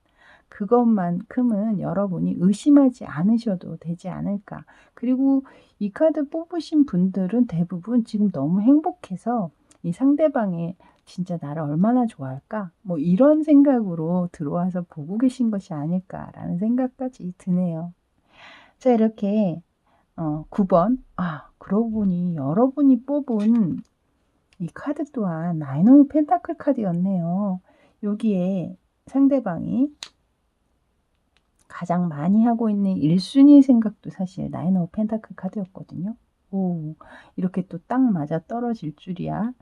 그것만큼은 여러분이 의심하지 않으셔도 되지 않을까. 그리고 이 카드 뽑으신 분들은 대부분 지금 너무 행복해서 이 상대방의 '진짜 나를 얼마나 좋아할까?' 뭐 이런 생각으로 들어와서 보고 계신 것이 아닐까라는 생각까지 드네요. 자 이렇게 9 번 그러고 보니 여러분이 뽑은 이 카드 또한 나인 오브 펜타클 카드였네요. 여기에 상대방이 가장 많이 하고 있는 1 순위 생각도 사실 나인 오브 펜타클 카드였거든요. 오 이렇게 또 딱 맞아떨어질 줄이야.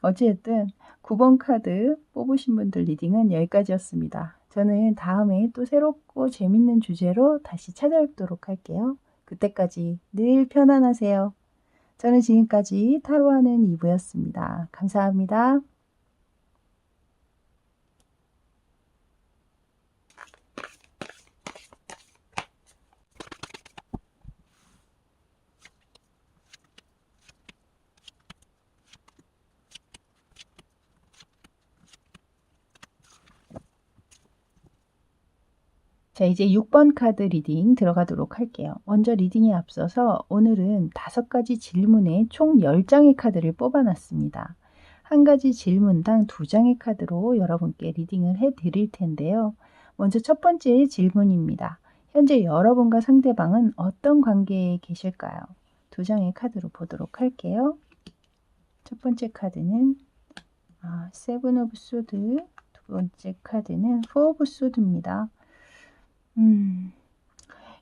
어쨌든 9번 카드 뽑으신 분들 리딩은 여기까지였습니다. 저는 다음에 또 새롭고 재밌는 주제로 다시 찾아뵙도록 할게요. 그때까지 늘 편안하세요. 저는 지금까지 타로하는 이브였습니다. 감사합니다. 자 이제 6번 카드 리딩 들어가도록 할게요. 먼저 리딩에 앞서서 오늘은 5가지 질문에 총 10장의 카드를 뽑아 놨습니다. 한 가지 질문당 2장의 카드로 여러분께 리딩을 해 드릴 텐데요. 먼저 첫 번째 질문입니다. 현재 여러분과 상대방은 어떤 관계에 계실까요? 2장의 카드로 보도록 할게요. 첫 번째 카드는 세븐 오브 소드, 두 번째 카드는 포 오브 소드입니다.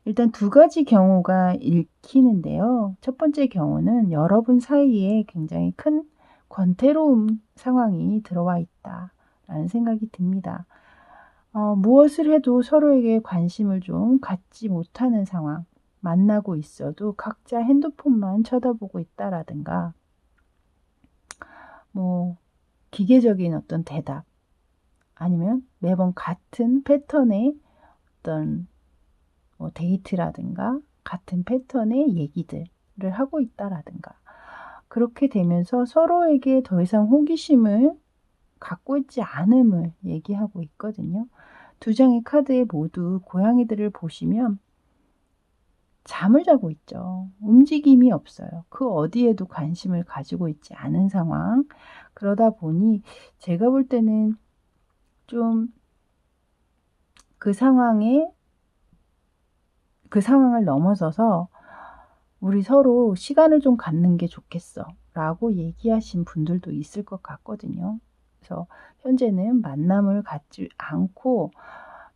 일단 2가지 경우가 읽히는데요. 첫 번째 경우는 여러분 사이에 굉장히 큰 권태로움 상황이 들어와 있다라는 생각이 듭니다. 무엇을 해도 서로에게 관심을 좀 갖지 못하는 상황, 만나고 있어도 각자 핸드폰만 쳐다보고 있다라든가 뭐 기계적인 어떤 대답 아니면 매번 같은 패턴의 어떤 데이트라든가 같은 패턴의 얘기들을 하고 있다라든가 그렇게 되면서 서로에게 더 이상 호기심을 갖고 있지 않음을 얘기하고 있거든요. 2장의 카드에 모두 고양이들을 보시면 잠을 자고 있죠. 움직임이 없어요. 그 어디에도 관심을 가지고 있지 않은 상황. 그러다 보니 제가 볼 때는 좀 그 상황을 넘어서서 "우리 서로 시간을 좀 갖는 게 좋겠어."라고 얘기하신 분들도 있을 것 같거든요. 그래서 현재는 만남을 갖지 않고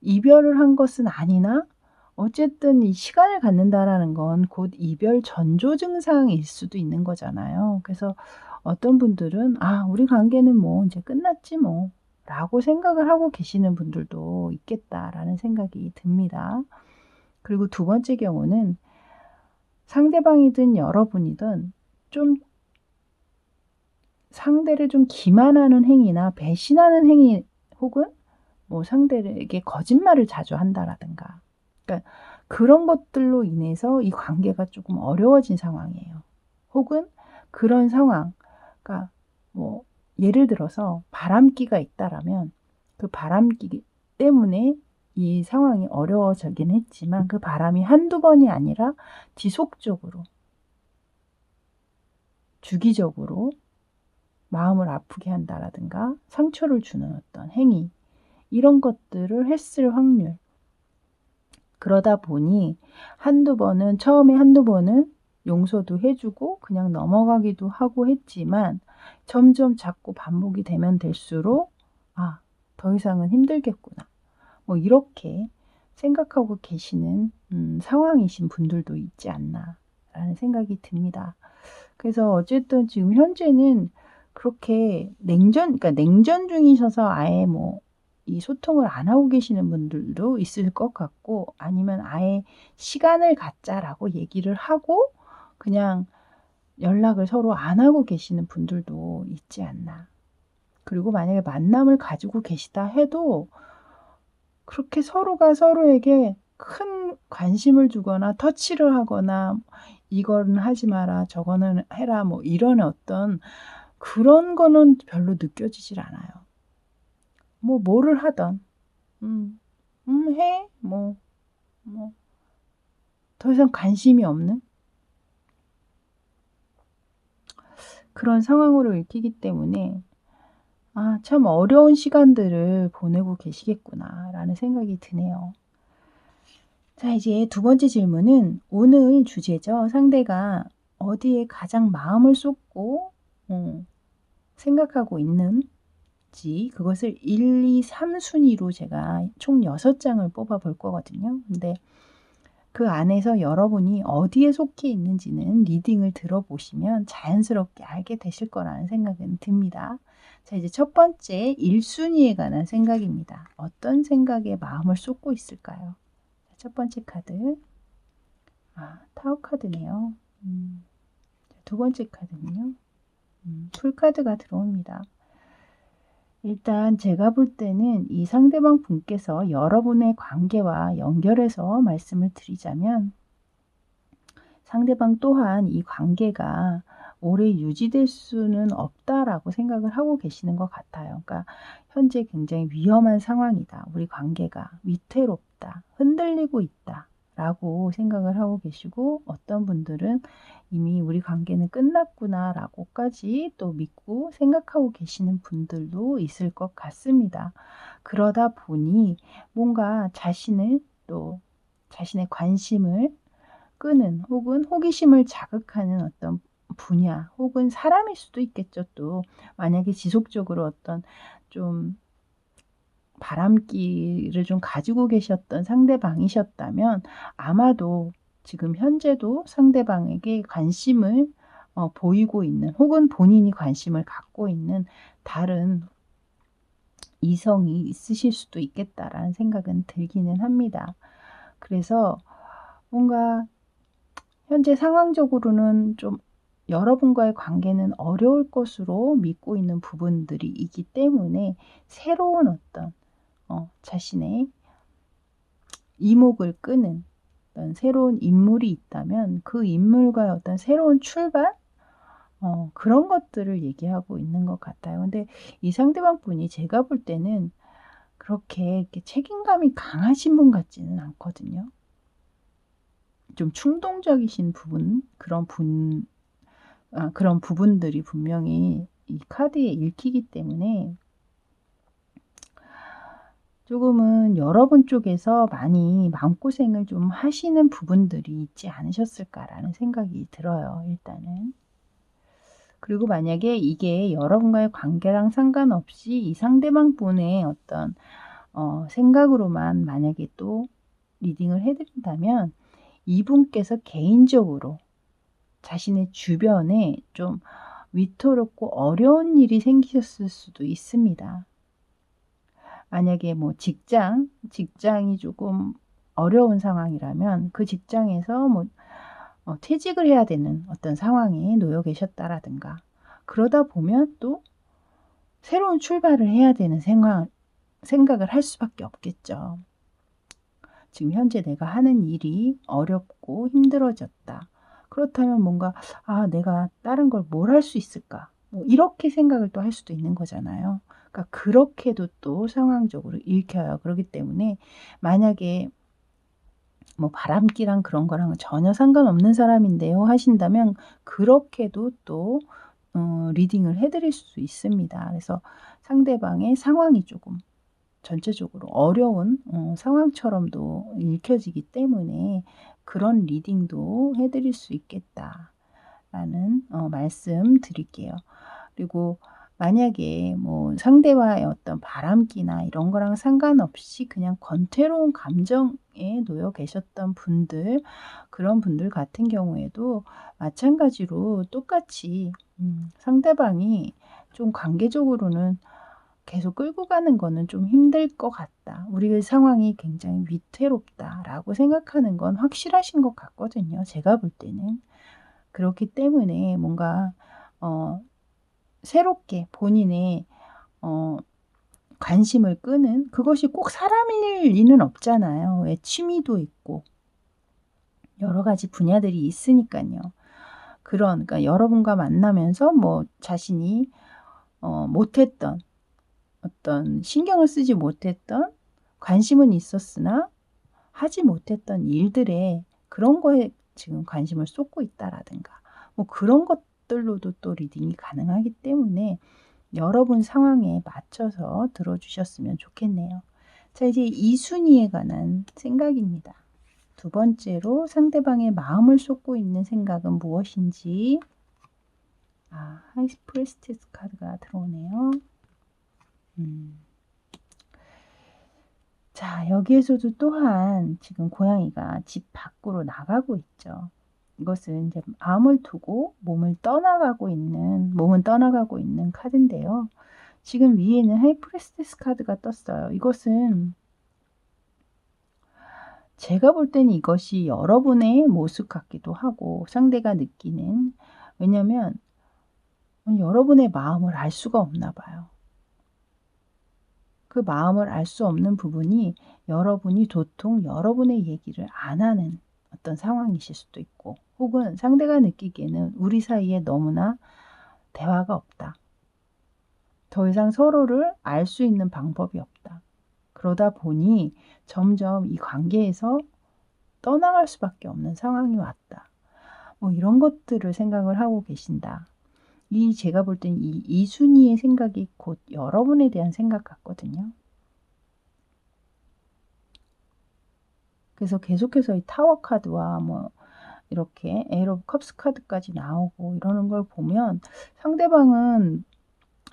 이별을 한 것은 아니나 어쨌든 이 시간을 갖는다라는 건 곧 이별 전조 증상일 수도 있는 거잖아요. 그래서 어떤 분들은 '아 우리 관계는 뭐 인제 끝났지 뭐.'라고 생각을 하고 계시는 분들도 있겠다라는 생각이 듭니다. 그리고 두 번째 경우는 상대방이든 여러분이든 좀 상대를 좀 기만하는 행위나 배신하는 행위 혹은 뭐 상대에게 거짓말을 자주 한다라든가 그러니까 그런 것들로 인해서 이 관계가 조금 어려워진 상황이에요. 혹은 그런 상황 그러니까 뭐 예를 들어서 바람기가 있다라면 그 바람기 때문에 이 상황이 어려워지긴 했지만 그 바람이 한두 번이 아니라 지속적으로 주기적으로 마음을 아프게 한다라든가 상처를 주는 어떤 행위 이런 것들을 했을 확률 그러다 보니 처음에 한두 번은 용서도 해 주고 그냥 넘어가기도 하고 했지만 점점 자꾸 반복이 되면 될수록 '아 더 이상은 힘들겠구나.' 뭐 이렇게 생각하고 계시는 상황이신 분들도 있지 않나라는 생각이 듭니다. 그래서 어쨌든 지금 현재는 그렇게 그러니까 냉전 중이셔서 아예 뭐 이 소통을 안 하고 계시는 분들도 있을 것 같고, 아니면 아예 "시간을 갖자."라고 얘기를 하고 그냥 연락을 서로 안 하고 계시는 분들도 있지 않나. 그리고 만약에 만남을 가지고 계시다 해도 그렇게 서로가 서로에게 큰 관심을 두거나 터치를 하거나 "이거는 하지 마라. 저거는 해라." 뭐 이런 어떤 그런 거는 별로 느껴지질 않아요. 뭐 뭐를 하든 음. 해." 뭐 더 이상 관심이 없는 그런 상황으로 읽히기 때문에 '아 참 어려운 시간들을 보내고 계시겠구나.'라는 생각이 드네요. 자, 이제 두 번째 질문은 오늘 주제죠. 상대가 어디에 가장 마음을 쏟고 생각하고 있는지, 그것을 1, 2, 3 순위로 제가 총 6장을 뽑아 볼 거거든요. 근데 그 안에서 여러분이 어디에 속해 있는지는 리딩을 들어보시면 자연스럽게 알게 되실 거라는 생각은 듭니다. 자, 이제 첫 번째 1 순위에 관한 생각입니다. 어떤 생각에 마음을 쏟고 있을까요? 자, 첫 번째 카드. 타워 카드네요. 두 번째 카드는요. 풀 카드가 들어옵니다. 일단 제가 볼 때는 이 상대방 분께서 여러분의 관계와 연결해서 말씀을 드리자면, 상대방 또한 이 관계가 오래 유지될 수는 없다라고 생각을 하고 계시는 것 같아요. 그러니까 현재 굉장히 위험한 상황이다. 우리 관계가 위태롭다. 흔들리고 있다. 라고 생각을 하고 계시고, 어떤 분들은 이미 우리 관계는 끝났구나 라고까지 또 믿고 생각하고 계시는 분들도 있을 것 같습니다. 그러다 보니 뭔가 자신의 관심을 끄는, 혹은 호기심을 자극하는 어떤 분야, 혹은 사람일 수도 있겠죠. 또 만약에 지속적으로 어떤 좀 바람기를 좀 가지고 계셨던 상대방이셨다면 아마도 지금 현재도 상대방에게 관심을 보이고 있는, 혹은 본인이 관심을 갖고 있는 다른 이성이 있으실 수도 있겠다라는 생각은 들기는 합니다. 그래서 뭔가 현재 상황적으로는 좀 여러분과의 관계는 어려울 것으로 믿고 있는 부분들이 있기 때문에, 새로운 어떤 자신의 이목을 끄는 어떤 새로운 인물이 있다면 그 인물과의 어떤 새로운 출발? 그런 것들을 얘기하고 있는 것 같아요. 근데 이 상대방 분이 제가 볼 때는 그렇게 이렇게 책임감이 강하신 분 같지는 않거든요. 좀 충동적이신 그런 부분들이 분명히 이 카드에 읽히기 때문에 조금은 여러분 쪽에서 많이 마음고생을 좀 하시는 부분들이 있지 않으셨을까라는 생각이 들어요, 일단은. 그리고 만약에 이게 여러분과의 관계랑 상관없이 이 상대방 분의 어떤 생각으로만 만약에 또 리딩을 해 드린다면, 이분께서 개인적으로 자신의 주변에 좀 위태롭고 어려운 일이 생기셨을 수도 있습니다. 만약에 뭐 직장이 조금 어려운 상황이라면 그 직장에서 뭐 퇴직을 해야 되는 어떤 상황에 놓여 계셨다라든가, 그러다 보면 또 새로운 출발을 해야 되는 생각을 할 수밖에 없겠죠. 지금 현재 내가 하는 일이 어렵고 힘들어졌다. 그렇다면 뭔가 '아 내가 다른 걸 뭘 할 수 있을까?' 뭐 이렇게 생각을 또 할 수도 있는 거잖아요. 그러니까 그렇게도 또 상황적으로 읽혀요. 그렇기 때문에 만약에 뭐 바람기랑 그런 거랑은 전혀 상관없는 사람인데요 하신다면, 그렇게도 또 리딩을 해 드릴 수 있습니다. 그래서 상대방의 상황이 조금 전체적으로 어려운 상황처럼도 읽혀지기 때문에 그런 리딩도 해 드릴 수 있겠다라는 말씀 드릴게요. 그리고 만약에 뭐 상대와의 어떤 바람기나 이런 거랑 상관없이 그냥 권태로운 감정에 놓여 계셨던 분들, 그런 분들 같은 경우에도 마찬가지로 똑같이 상대방이 좀 관계적으로는 계속 끌고 가는 거는 좀 힘들 것 같다. 우리의 상황이 굉장히 위태롭다라고 생각하는 건 확실하신 것 같거든요, 제가 볼 때는. 그렇기 때문에 뭔가 새롭게 본인의 어 관심을 끄는, 그것이 꼭 사람일 리는 없잖아요. 왜 취미도 있고 여러 가지 분야들이 있으니깐요. 그러니까 여러분과 만나면서 뭐 자신이 못했던, 어떤 신경을 쓰지 못했던, 관심은 있었으나 하지 못했던 일들에, 그런 거에 지금 관심을 쏟고 있다라든가 뭐 그런 것들로도 또 리딩이 가능하기 때문에 여러분 상황에 맞춰서 들어 주셨으면 좋겠네요. 자, 이제 이 순위에 관한 생각입니다. 두 번째로 상대방의 마음을 쏟고 있는 생각은 무엇인지. 하이 프리스티스 카드가 들어오네요. 자, 여기에서도 또한 지금 고양이가 집 밖으로 나가고 있죠. 이것은 이제 마음을 두고 몸은 떠나가고 있는 카드인데요. 지금 위에는 하이 프리스티스 카드가 떴어요. 이것은 제가 볼 때는 이것이 여러분의 모습 같기도 하고, 상대가 느끼는, 왜냐면 여러분의 마음을 알 수가 없나 봐요. 그 마음을 알 수 없는 부분이 여러분이 도통 여러분의 얘기를 안 하는 어떤 상황이실 수도 있고, 혹은 상대가 느끼기에는 우리 사이에 너무나 대화가 없다. 더 이상 서로를 알 수 있는 방법이 없다. 그러다 보니 점점 이 관계에서 떠나갈 수밖에 없는 상황이 왔다. 뭐 이런 것들을 생각을 하고 계신다. 제가 볼 땐 이 순위의 생각이 곧 여러분에 대한 생각 같거든요. 그래서 계속해서 이 타워 카드와 뭐 이렇게 에이 오브 컵스 카드까지 나오고 이러는 걸 보면 상대방은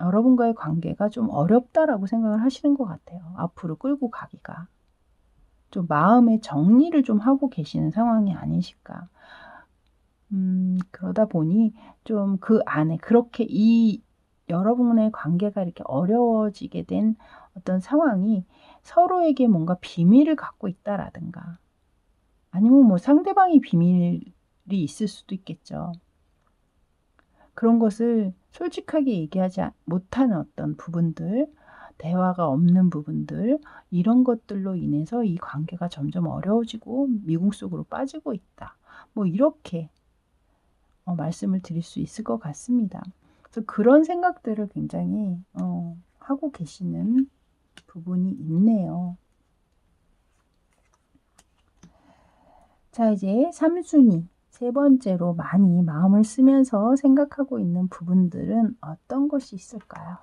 여러분과의 관계가 좀 어렵다라고 생각을 하시는 것 같아요. 앞으로 끌고 가기가. 좀 마음의 정리를 좀 하고 계시는 상황이 아니실까. 그러다 보니 좀 그 안에 그렇게 여러분의 관계가 이렇게 어려워지게 된 어떤 상황이 서로에게 뭔가 비밀을 갖고 있다라든가, 아니면 뭐 상대방이 비밀이 있을 수도 있겠죠. 그런 것을 솔직하게 얘기하지 못하는 어떤 부분들, 대화가 없는 부분들, 이런 것들로 인해서 이 관계가 점점 어려워지고 미궁 속으로 빠지고 있다. 뭐 이렇게 말씀을 드릴 수 있을 것 같습니다. 그래서 그런 생각들을 굉장히 하고 계시는 부분이 있네요. 자, 이제 3순위. 세 번째로 많이 마음을 쓰면서 생각하고 있는 부분들은 어떤 것이 있을까요?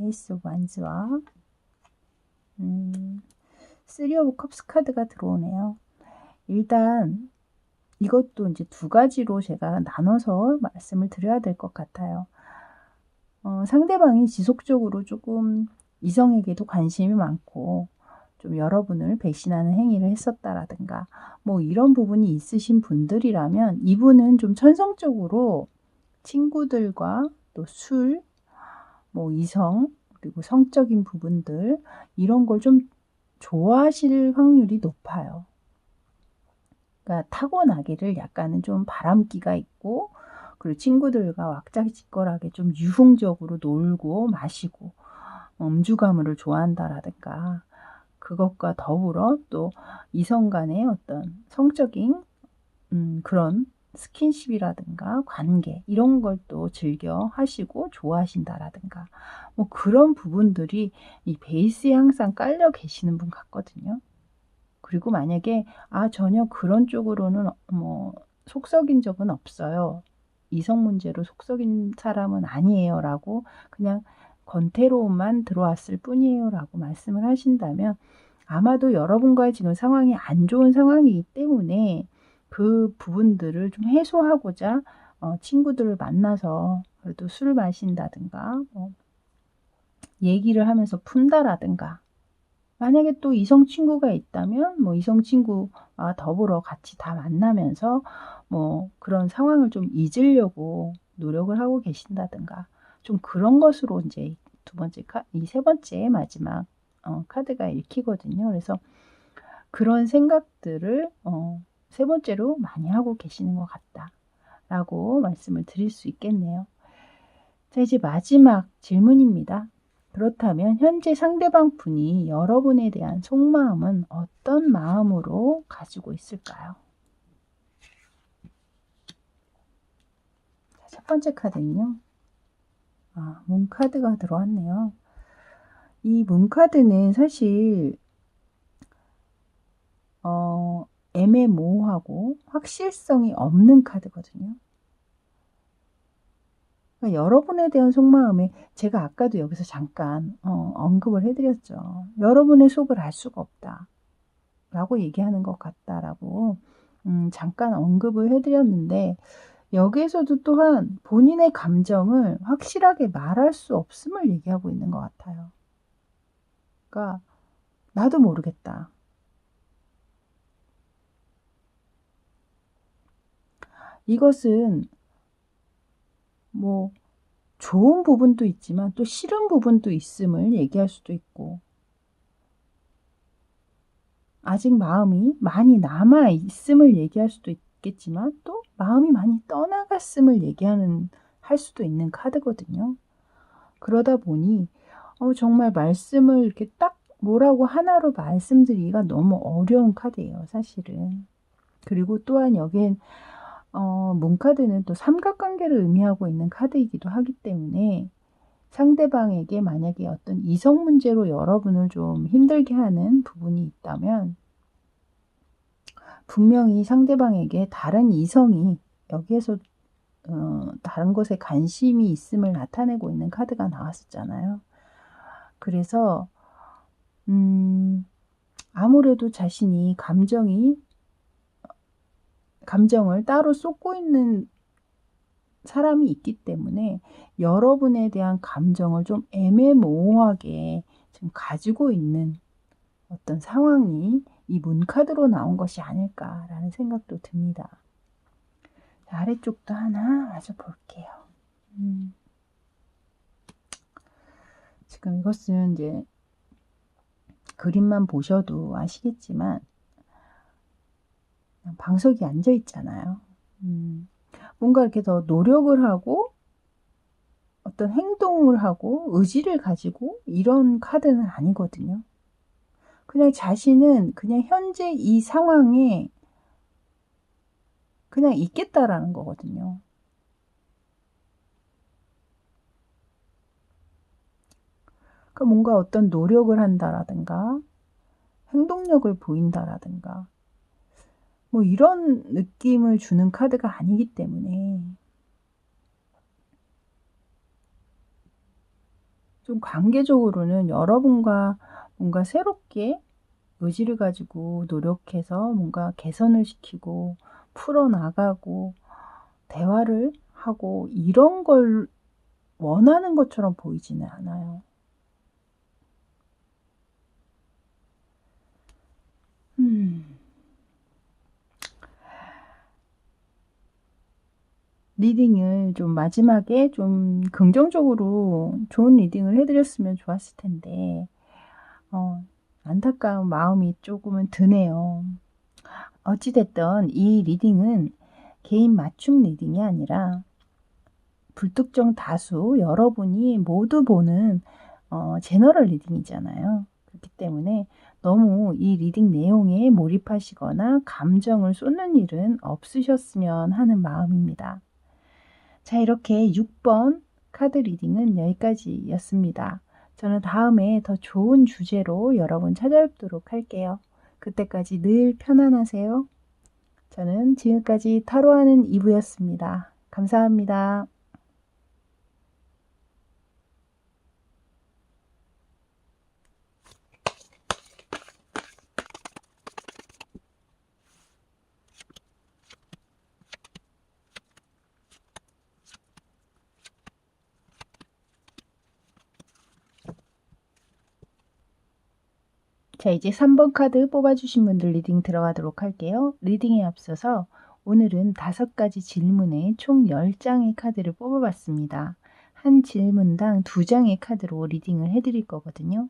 에이스 오브 완즈와 3 오브 컵스 카드가 들어오네요. 일단 이것도 이제 두 가지로 제가 나눠서 말씀을 드려야 될 것 같아요. 상대방이 지속적으로 조금 이성에게도 관심이 많고 좀 여러분을 배신하는 행위를 했었다라든가 뭐 이런 부분이 있으신 분들이라면, 이분은 좀 천성적으로 친구들과 또 술, 뭐 이성, 그리고 성적인 부분들, 이런 걸 좀 좋아하실 확률이 높아요. 그러니까 타고나기를 약간은 좀 바람기가 있고, 그리고 친구들과 왁자지껄하게 좀 유흥적으로 놀고 마시고 음주가무를 좋아한다라든가, 그것과 더불어 또 이성 간의 어떤 성적인 그런 스킨십이라든가 관계, 이런 걸 또 즐겨 하시고 좋아하신다라든가, 뭐 그런 부분들이 이 베이스에 항상 깔려 계시는 분 같거든요. 그리고 만약에 전혀 그런 쪽으로는 뭐 속 썩인 적은 없어요. 이성 문제로 속 썩인 사람은 아니에요 라고 그냥 권태로움만 들어왔을 뿐이에요 라고 말씀을 하신다면 아마도 여러분과의 지금 상황이 안 좋은 상황이기 때문에 그 부분들을 좀 해소하고자 친구들을 만나서 그래도 술을 마신다든가 얘기를 하면서 푼다라든가, 만약에 또 이성 친구가 있다면 뭐 이성 친구와 더불어 같이 다 만나면서 뭐 그런 상황을 좀 잊으려고 노력을 하고 계신다든가, 좀 그런 것으로 이제 두 번째 이 세 번째 마지막 카드가 읽히거든요. 그래서 그런 생각들을 세 번째로 많이 하고 계시는 것 같다라고 말씀을 드릴 수 있겠네요. 자, 이제 마지막 질문입니다. 그렇다면 현재 상대방 분이 여러분에 대한 속마음은 어떤 마음으로 가지고 있을까요? 자, 첫 번째 카드는요. 문 카드가 들어왔네요. 이 문 카드는 사실 애매모호하고 확실성이 없는 카드거든요. 그러니까 여러분에 대한 속마음에 제가 아까도 여기서 잠깐 언급을 해드렸죠. 여러분의 속을 알 수가 없다 라고 얘기하는 것 같다라고 잠깐 언급을 해드렸는데, 여기에서도 또한 본인의 감정을 확실하게 말할 수 없음을 얘기하고 있는 것 같아요. 그러니까 나도 모르겠다. 이것은 뭐 좋은 부분도 있지만 또 싫은 부분도 있음을 얘기할 수도 있고, 아직 마음이 많이 남아 있음을 얘기할 수도 있겠지만 또 마음이 많이 떠나갔음을 할 수도 있는 카드거든요. 그러다 보니 정말 말씀을 이렇게 딱 뭐라고 하나로 말씀드리기가 너무 어려운 카드예요, 사실은. 그리고 또한 여기엔 문카드는 또 삼각관계를 의미하고 있는 카드이기도 하기 때문에 상대방에게 만약에 어떤 이성 문제로 여러분을 좀 힘들게 하는 부분이 있다면 분명히 상대방에게 다른 이성이 여기에서 다른 것에 관심이 있음을 나타내고 있는 카드가 나왔었잖아요. 그래서 아무래도 자신이 감정을 따로 쏟고 있는 사람이 있기 때문에 여러분에 대한 감정을 좀 애매모호하게 지금 가지고 있는 어떤 상황이 이 문카드로 나온 것이 아닐까라는 생각도 듭니다. 자, 아래쪽도 하나 마저 볼게요. 지금 이것은 이제 그림만 보셔도 아시겠지만 방석이 앉아 있잖아요. 뭔가 이렇게 더 노력을 하고 어떤 행동을 하고 의지를 가지고 이런 카드는 아니거든요. 그냥 자신은 그냥 현재 이 상황에 그냥 있겠다라는 거거든요. 그러니까 뭔가 어떤 노력을 한다라든가 행동력을 보인다라든가 뭐 이런 느낌을 주는 카드가 아니기 때문에 좀 관계적으로는 여러분과 뭔가 새롭게 의지를 가지고 노력해서 뭔가 개선을 시키고 풀어나가고 대화를 하고 이런 걸 원하는 것처럼 보이지는 않아요. 리딩을 좀 마지막에 좀 긍정적으로 좋은 리딩을 해드렸으면 좋았을 텐데 안타까운 마음이 조금은 드네요. 어찌됐든 이 리딩은 개인 맞춤 리딩이 아니라 불특정 다수 여러분이 모두 보는 제너럴 리딩이잖아요. 그렇기 때문에 너무 이 리딩 내용에 몰입하시거나 감정을 쏟는 일은 없으셨으면 하는 마음입니다. 자, 이렇게 6번 카드 리딩은 여기까지였습니다. 저는 다음에 더 좋은 주제로 여러분 찾아뵙도록 할게요. 그때까지 늘 편안하세요. 저는 지금까지 타로하는 이브였습니다. 감사합니다. 자, 이제 3번 카드 뽑아주신 분들 리딩 들어가도록 할게요. 리딩에 앞서서 오늘은 5가지 질문에 총 10장의 카드를 뽑아봤습니다. 한 질문당 2장의 카드로 리딩을 해드릴 거거든요.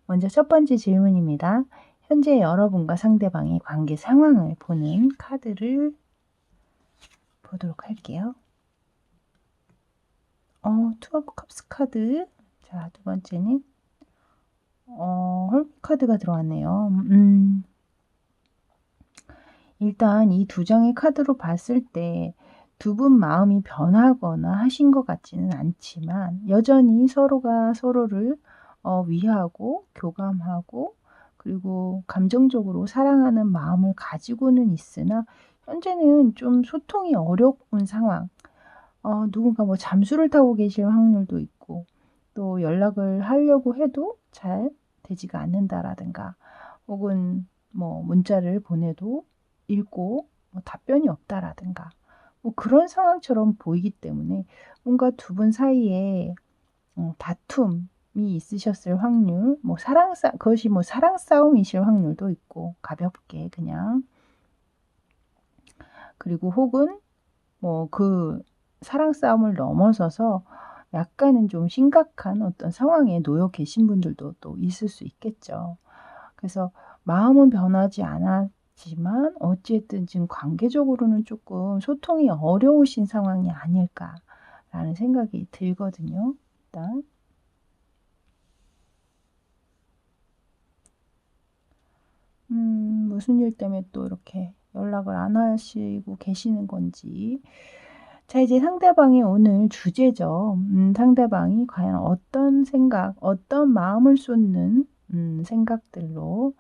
먼저 첫 번째 질문입니다. 현재 여러분과 상대방의 관계 상황을 보는 카드를 보도록 할게요. 투 오브 컵스 카드. 자, 두 번째는 헐크 카드가 들어왔네요. 일단 이 2장의 카드로 봤을 때 두 분 마음이 변하거나 하신 것 같지는 않지만 여전히 서로가 서로를 위하고 교감하고 그리고 감정적으로 사랑하는 마음을 가지고는 있으나 현재는 좀 소통이 어려운 상황. 누군가 뭐 잠수를 타고 계실 확률도 있고 또 연락을 하려고 해도 잘 되지가 않는다라든가 혹은 뭐 문자를 보내도 읽고 뭐 답변이 없다라든가 뭐 그런 상황처럼 보이기 때문에 뭔가 두 분 사이에 다툼이 있으셨을 확률, 뭐 그것이 뭐 사랑 싸움이실 확률도 있고 가볍게 그냥 그리고 혹은 뭐 그 사랑 싸움을 넘어서서 약간은 좀 심각한 어떤 상황에 놓여 계신 분들도 또 있을 수 있겠죠. 그래서 마음은 변하지 않았지만 어쨌든 지금 관계적으로는 조금 소통이 어려우신 상황이 아닐까라는 생각이 들거든요. 일단 무슨 일 때문에 또 이렇게 연락을 안 하시고 계시는 건지. 자, 이제 상대방이 오늘 주제죠. 상대방이 과연 어떤 생각, 어떤 마음을 쏟는 생각들로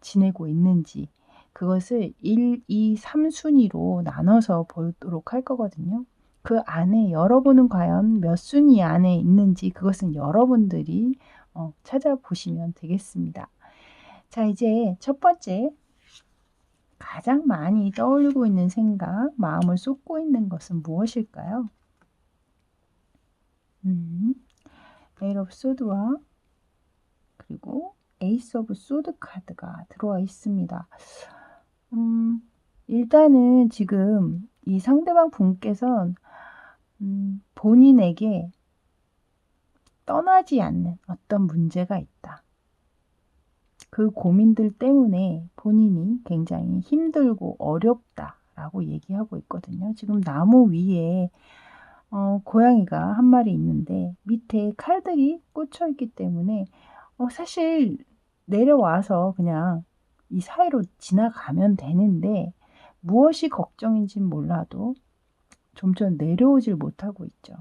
지내고 있는지 그것을 1, 2, 3순위로 나눠서 보도록 할 거거든요. 그 안에 여러분은 과연 몇 순위 안에 있는지 그것은 여러분들이 찾아보시면 되겠습니다. 자, 이제 첫 번째 가장 많이 떠올리고 있는 생각, 마음을 쏟고 있는 것은 무엇일까요? 에이스 오브 소드와 그리고 에이스 오브 소드 카드가 들어와 있습니다. 일단은 지금 이 상대방 분께서는 본인에게 떠나지 않는 어떤 문제가 있다. 그 고민들 때문에 본인이 굉장히 힘들고 어렵다라고 얘기하고 있거든요. 지금 나무 위에 고양이가 한 마리 있는데 밑에 칼들이 꽂혀 있기 때문에 사실 내려와서 그냥 이 사이로 지나가면 되는데 무엇이 걱정인지는 몰라도 점점 내려오질 못하고 있죠.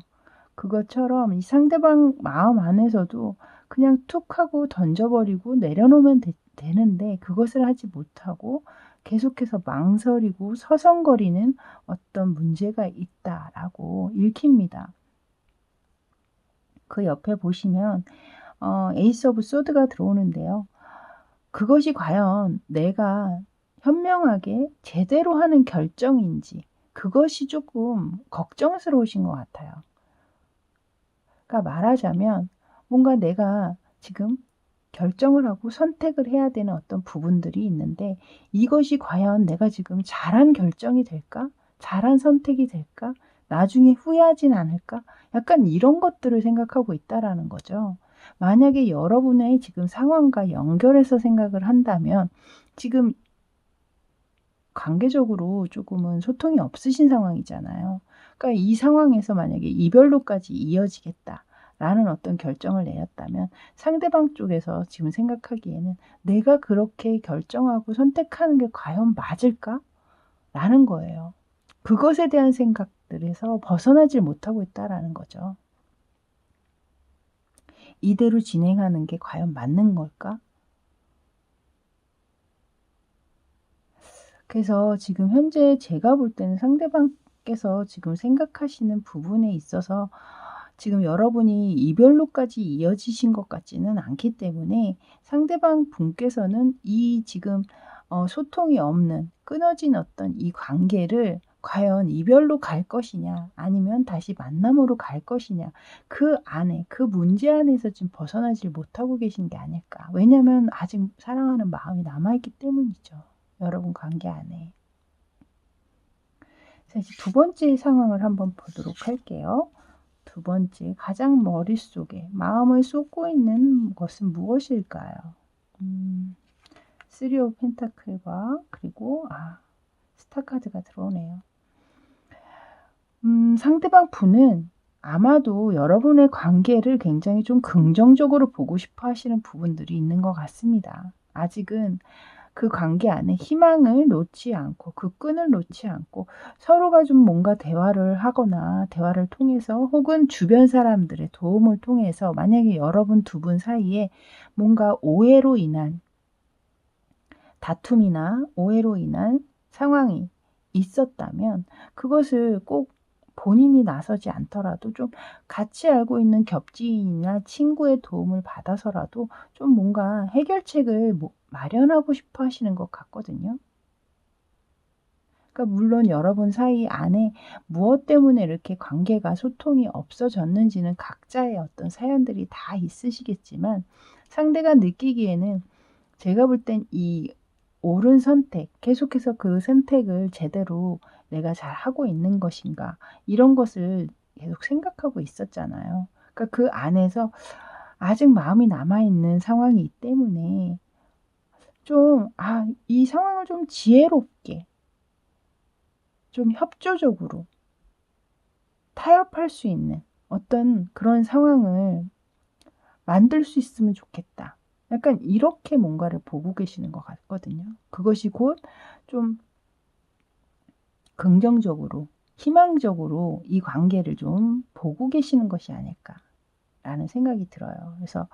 그것처럼 이 상대방 마음 안에서도 그냥 툭 하고 던져버리고 내려놓으면 되는데 그것을 하지 못하고 계속해서 망설이고 서성거리는 어떤 문제가 있다라고 읽힙니다. 그 옆에 보시면 에이스 오브 소드가 들어오는데요. 그것이 과연 내가 현명하게 제대로 하는 결정인지 그것이 조금 걱정스러우신 것 같아요. 그러니까 말하자면 뭔가 내가 지금 결정을 하고 선택을 해야 되는 어떤 부분들이 있는데 이것이 과연 내가 지금 잘한 결정이 될까? 잘한 선택이 될까? 나중에 후회하진 않을까? 약간 이런 것들을 생각하고 있다라는 거죠. 만약에 여러분의 지금 상황과 연결해서 생각을 한다면 지금 관계적으로 조금은 소통이 없으신 상황이잖아요. 그러니까 이 상황에서 만약에 이별로까지 이어지겠다라는 어떤 결정을 내렸다면 상대방 쪽에서 지금 생각하기에는 내가 그렇게 결정하고 선택하는 게 과연 맞을까? 라는 거예요. 그것에 대한 생각들에서 벗어나질 못하고 있다라는 거죠. 이대로 진행하는 게 과연 맞는 걸까? 그래서 지금 현재 제가 볼 때는 상대방께서 지금 생각하시는 부분에 있어서 지금 여러분이 이별로까지 이어지신 것 같지는 않기 때문에 상대방 분께서는 이 지금 소통이 없는 끊어진 어떤 이 관계를 과연 이별로 갈 것이냐 아니면 다시 만남으로 갈 것이냐 그 안에 그 문제 안에서 지금 벗어나질 못하고 계신 게 아닐까. 왜냐면 아직 사랑하는 마음이 남아있기 때문이죠. 여러분 관계 안에. 자, 이제 두 번째 상황을 한번 보도록 할게요. 두 번째, 가장 머릿속에 마음을 쏟고 있는 것은 무엇일까요? 3 오브 펜타클과 그리고 스타 카드가 들어오네요. 상대방 분은 아마도 여러분의 관계를 굉장히 좀 긍정적으로 보고 싶어 하시는 부분들이 있는 것 같습니다. 아직은 그 관계 안에 희망을 놓지 않고 그 끈을 놓지 않고 서로가 좀 뭔가 대화를 하거나 대화를 통해서 혹은 주변 사람들의 도움을 통해서 만약에 여러분 두 분 사이에 뭔가 오해로 인한 다툼이나 오해로 인한 상황이 있었다면 그것을 꼭 본인이 나서지 않더라도 좀 같이 알고 있는 겹지인이나 친구의 도움을 받아서라도 좀 뭔가 해결책을 마련하고 싶어 하시는 것 같거든요. 그러니까 물론 여러분 사이 안에 무엇 때문에 이렇게 관계가 소통이 없어졌는지는 각자의 어떤 사연들이 다 있으시겠지만 상대가 느끼기에는 제가 볼 땐 이 옳은 선택, 계속해서 그 선택을 제대로 내가 잘하고 있는 것인가 이런 것을 계속 생각하고 있었잖아요. 그러니까 그 안에서 아직 마음이 남아있는 상황이기 때문에 좀 이 상황을 좀 지혜롭게 좀 협조적으로 타협할 수 있는 어떤 그런 상황을 만들 수 있으면 좋겠다. 약간 이렇게 뭔가를 보고 계시는 것 같거든요. 그것이 곧 좀 긍정적으로, 희망적으로 이 관계를 좀 보고 계시는 것이 아닐까라는 생각이 들어요. 그래서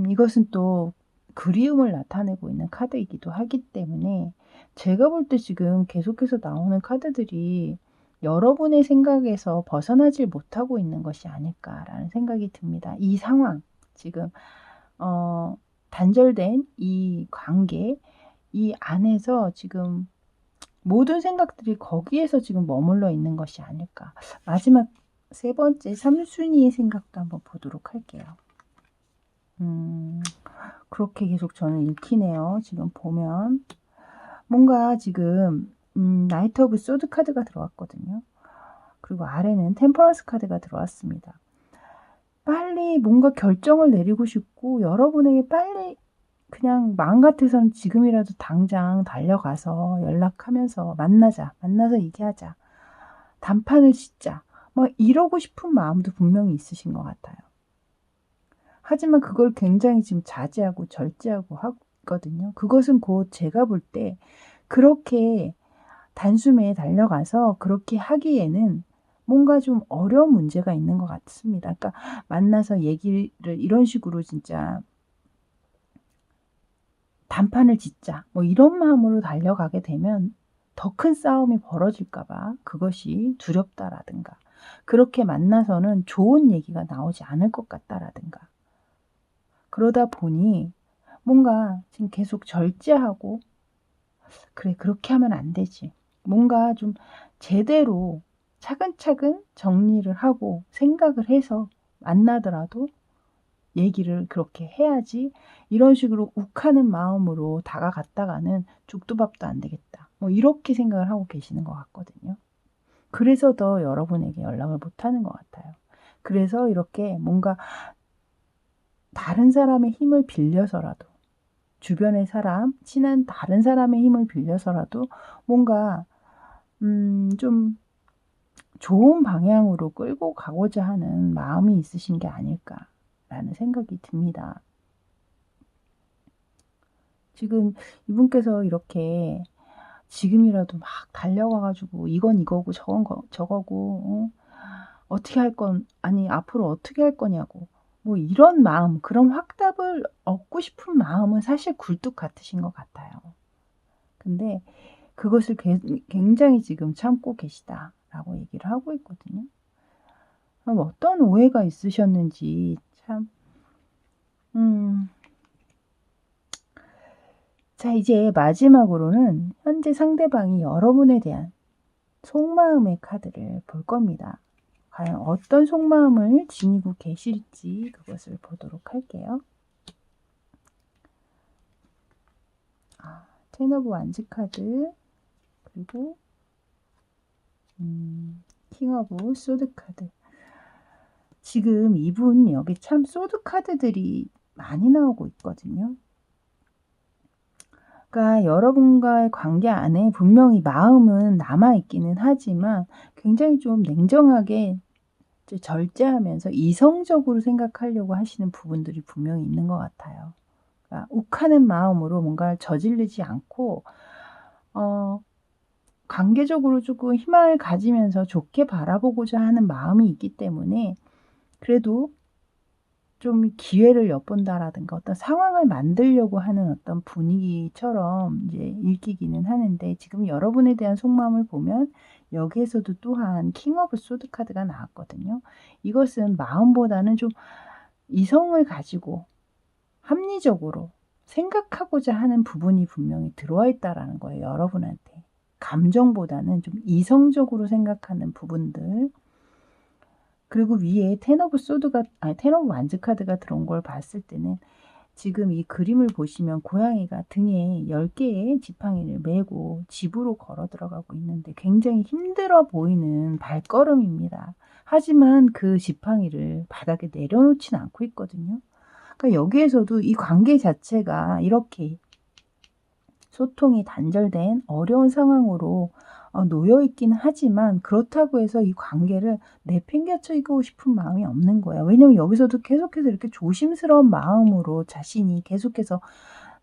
이것은 또 그리움을 나타내고 있는 카드이기도 하기 때문에 제가 볼 때 지금 계속해서 나오는 카드들이 여러분의 생각에서 벗어나질 못하고 있는 것이 아닐까라는 생각이 듭니다. 이 상황, 지금 단절된 이 관계, 이 안에서 지금 모든 생각들이 거기에서 지금 머물러 있는 것이 아닐까. 마지막 세 번째 3순위의 생각도 한번 보도록 할게요. 그렇게 계속 저는 읽히네요. 지금 보면 뭔가 지금 나이트 오브 소드 카드가 들어왔거든요. 그리고 아래는 템퍼런스 카드가 들어왔습니다. 빨리 뭔가 결정을 내리고 싶고 여러분에게 빨리 그냥 마음 같아서는 지금이라도 당장 달려가서 연락하면서 만나서 얘기하자, 단판을 짓자, 막 이러고 싶은 마음도 분명히 있으신 것 같아요. 하지만 그걸 굉장히 지금 자제하고 절제하고 하거든요. 그것은 곧 제가 볼 때 그렇게 단숨에 달려가서 그렇게 하기에는 뭔가 좀 어려운 문제가 있는 것 같습니다. 그러니까 만나서 얘기를 이런 식으로 진짜 단판을 짓자 뭐 이런 마음으로 달려가게 되면 더 큰 싸움이 벌어질까 봐 그것이 두렵다라든가 그렇게 만나서는 좋은 얘기가 나오지 않을 것 같다라든가 그러다 보니 뭔가 지금 계속 절제하고 그래 그렇게 하면 안 되지. 뭔가 좀 제대로 차근차근 정리를 하고 생각을 해서 만나더라도 얘기를 그렇게 해야지 이런 식으로 욱하는 마음으로 다가갔다가는 죽도 밥도 안 되겠다. 뭐 이렇게 생각을 하고 계시는 것 같거든요. 그래서 더 여러분에게 연락을 못하는 것 같아요. 그래서 이렇게 뭔가 다른 사람의 힘을 빌려서라도 주변의 사람, 친한 다른 사람의 힘을 빌려서라도 뭔가 좀 좋은 방향으로 끌고 가고자 하는 마음이 있으신 게 아닐까라는 생각이 듭니다. 지금 이분께서 이렇게 지금이라도 막 달려와 가지고 이건 이거고 저거고 어떻게 할 건 아니 앞으로 어떻게 할 거냐고 뭐 이런 마음 그런 확답을 얻고 싶은 마음은 사실 굴뚝 같으신 것 같아요. 근데 그것을 굉장히 지금 참고 계시다라고 얘기를 하고 있거든요. 그럼 어떤 오해가 있으셨는지 참 자 이제 마지막으로는 현재 상대방이 여러분에 대한 속마음의 카드를 볼 겁니다. 과연 어떤 속마음을 지니고 계실지 그것을 보도록 할게요. 텐 오브 완즈 카드, 그리고 킹 오브 소드 카드. 지금 이분 여기 참 소드 카드들이 많이 나오고 있거든요. 그러니까 여러분과의 관계 안에 분명히 마음은 남아있기는 하지만 굉장히 좀 냉정하게 절제하면서 이성적으로 생각하려고 하시는 부분들이 분명히 있는 것 같아요. 그러니까 욱하는 마음으로 뭔가를 저지르지 않고 관계적으로 조금 희망을 가지면서 좋게 바라보고자 하는 마음이 있기 때문에 그래도 좀 기회를 엿본다라든가 어떤 상황을 만들려고 하는 어떤 분위기처럼 이제 읽히기는 하는데, 지금 여러분에 대한 속마음을 보면 여기에서도 또한 킹 오브 소드 카드가 나왔거든요. 이것은 마음보다는 좀 이성을 가지고 합리적으로 생각하고자 하는 부분이 분명히 들어와 있다라는 거예요. 여러분한테. 감정보다는 좀 이성적으로 생각하는 부분들. 그리고 위에 텐 오브 완즈 카드가 들어온 걸 봤을 때는 지금 이 그림을 보시면 고양이가 등에 10개의 지팡이를 메고 집으로 걸어 들어가고 있는데 굉장히 힘들어 보이는 발걸음입니다. 하지만 그 지팡이를 바닥에 내려놓지는 않고 있거든요. 그러니까 여기에서도 이 관계 자체가 이렇게 소통이 단절된 어려운 상황으로 놓여 있긴 하지만, 그렇다고 해서 이 관계를 내팽개치고 싶은 마음이 없는 거예요. 왜냐면 여기서도 계속해서 이렇게 조심스러운 마음으로 자신이 계속해서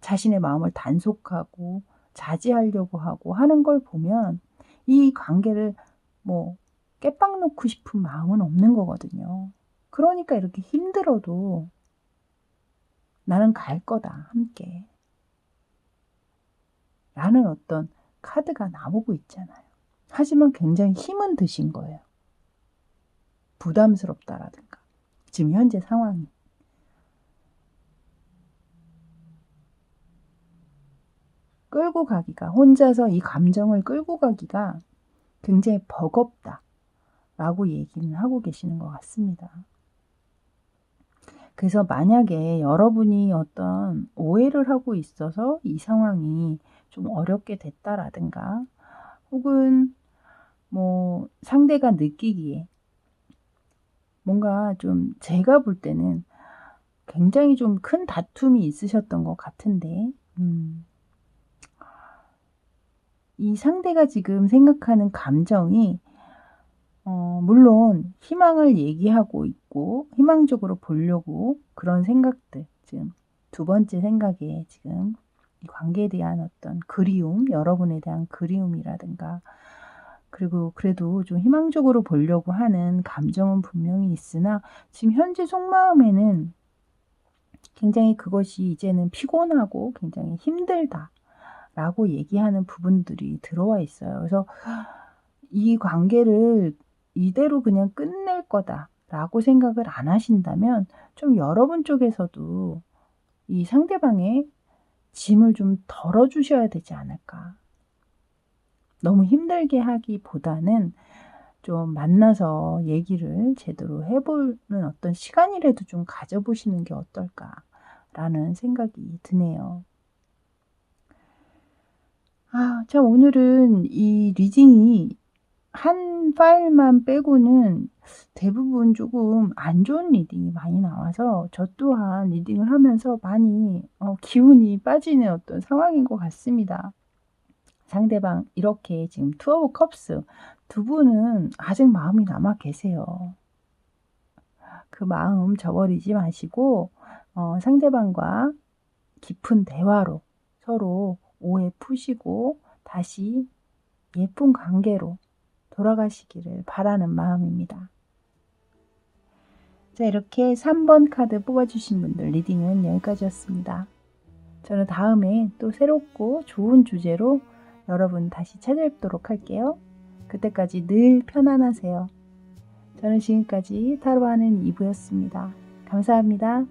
자신의 마음을 단속하고 자제하려고 하고 하는 걸 보면 이 관계를 뭐 깨빵 놓고 싶은 마음은 없는 거거든요. 그러니까 이렇게 힘들어도 나는 갈 거다, 함께. 라는 어떤 카드가 나오고 있잖아요. 하지만 굉장히 힘은 드신 거예요. 부담스럽다라든가 지금 현재 상황이. 끌고 가기가, 혼자서 이 감정을 끌고 가기가 굉장히 버겁다 라고 얘기는 하고 계시는 것 같습니다. 그래서 만약에 여러분이 어떤 오해를 하고 있어서 이 상황이 좀 어렵게 됐다라든가, 혹은 뭐 상대가 느끼기에 뭔가 좀, 제가 볼 때는 굉장히 좀 큰 다툼이 있으셨던 것 같은데, 이 상대가 지금 생각하는 감정이 물론 희망을 얘기하고 있고 희망적으로 보려고 그런 생각들, 지금 두 번째 생각에 지금 이 관계에 대한 어떤 그리움, 여러분에 대한 그리움이라든가, 그리고 그래도 좀 희망적으로 보려고 하는 감정은 분명히 있으나, 지금 현재 속마음에는 굉장히 그것이 이제는 피곤하고 굉장히 힘들다 라고 얘기하는 부분들이 들어와 있어요. 그래서 이 관계를 이대로 그냥 끝낼 거다 라고 생각을 안 하신다면 좀 여러분 쪽에서도 이 상대방의 짐을 좀 덜어주셔야 되지 않을까. 너무 힘들게 하기보다는 좀 만나서 얘기를 제대로 해보는 어떤 시간이라도 좀 가져보시는 게 어떨까라는 생각이 드네요. 참 오늘은 이 리딩이 한 파일만 빼고는 대부분 조금 안 좋은 리딩이 많이 나와서 저 또한 리딩을 하면서 많이 기운이 빠지는 어떤 상황인 것 같습니다. 상대방 이렇게 지금 투 오브 컵스, 두 분은 아직 마음이 남아 계세요. 그 마음 저버리지 마시고 상대방과 깊은 대화로 서로 오해 푸시고 다시 예쁜 관계로 돌아가시기를 바라는 마음입니다. 자, 이렇게 3번 카드 뽑아주신 분들 리딩은 여기까지였습니다. 저는 다음에 또 새롭고 좋은 주제로 여러분 다시 찾아뵙도록 할게요. 그때까지 늘 편안하세요. 저는 지금까지 타로하는 이브였습니다. 감사합니다.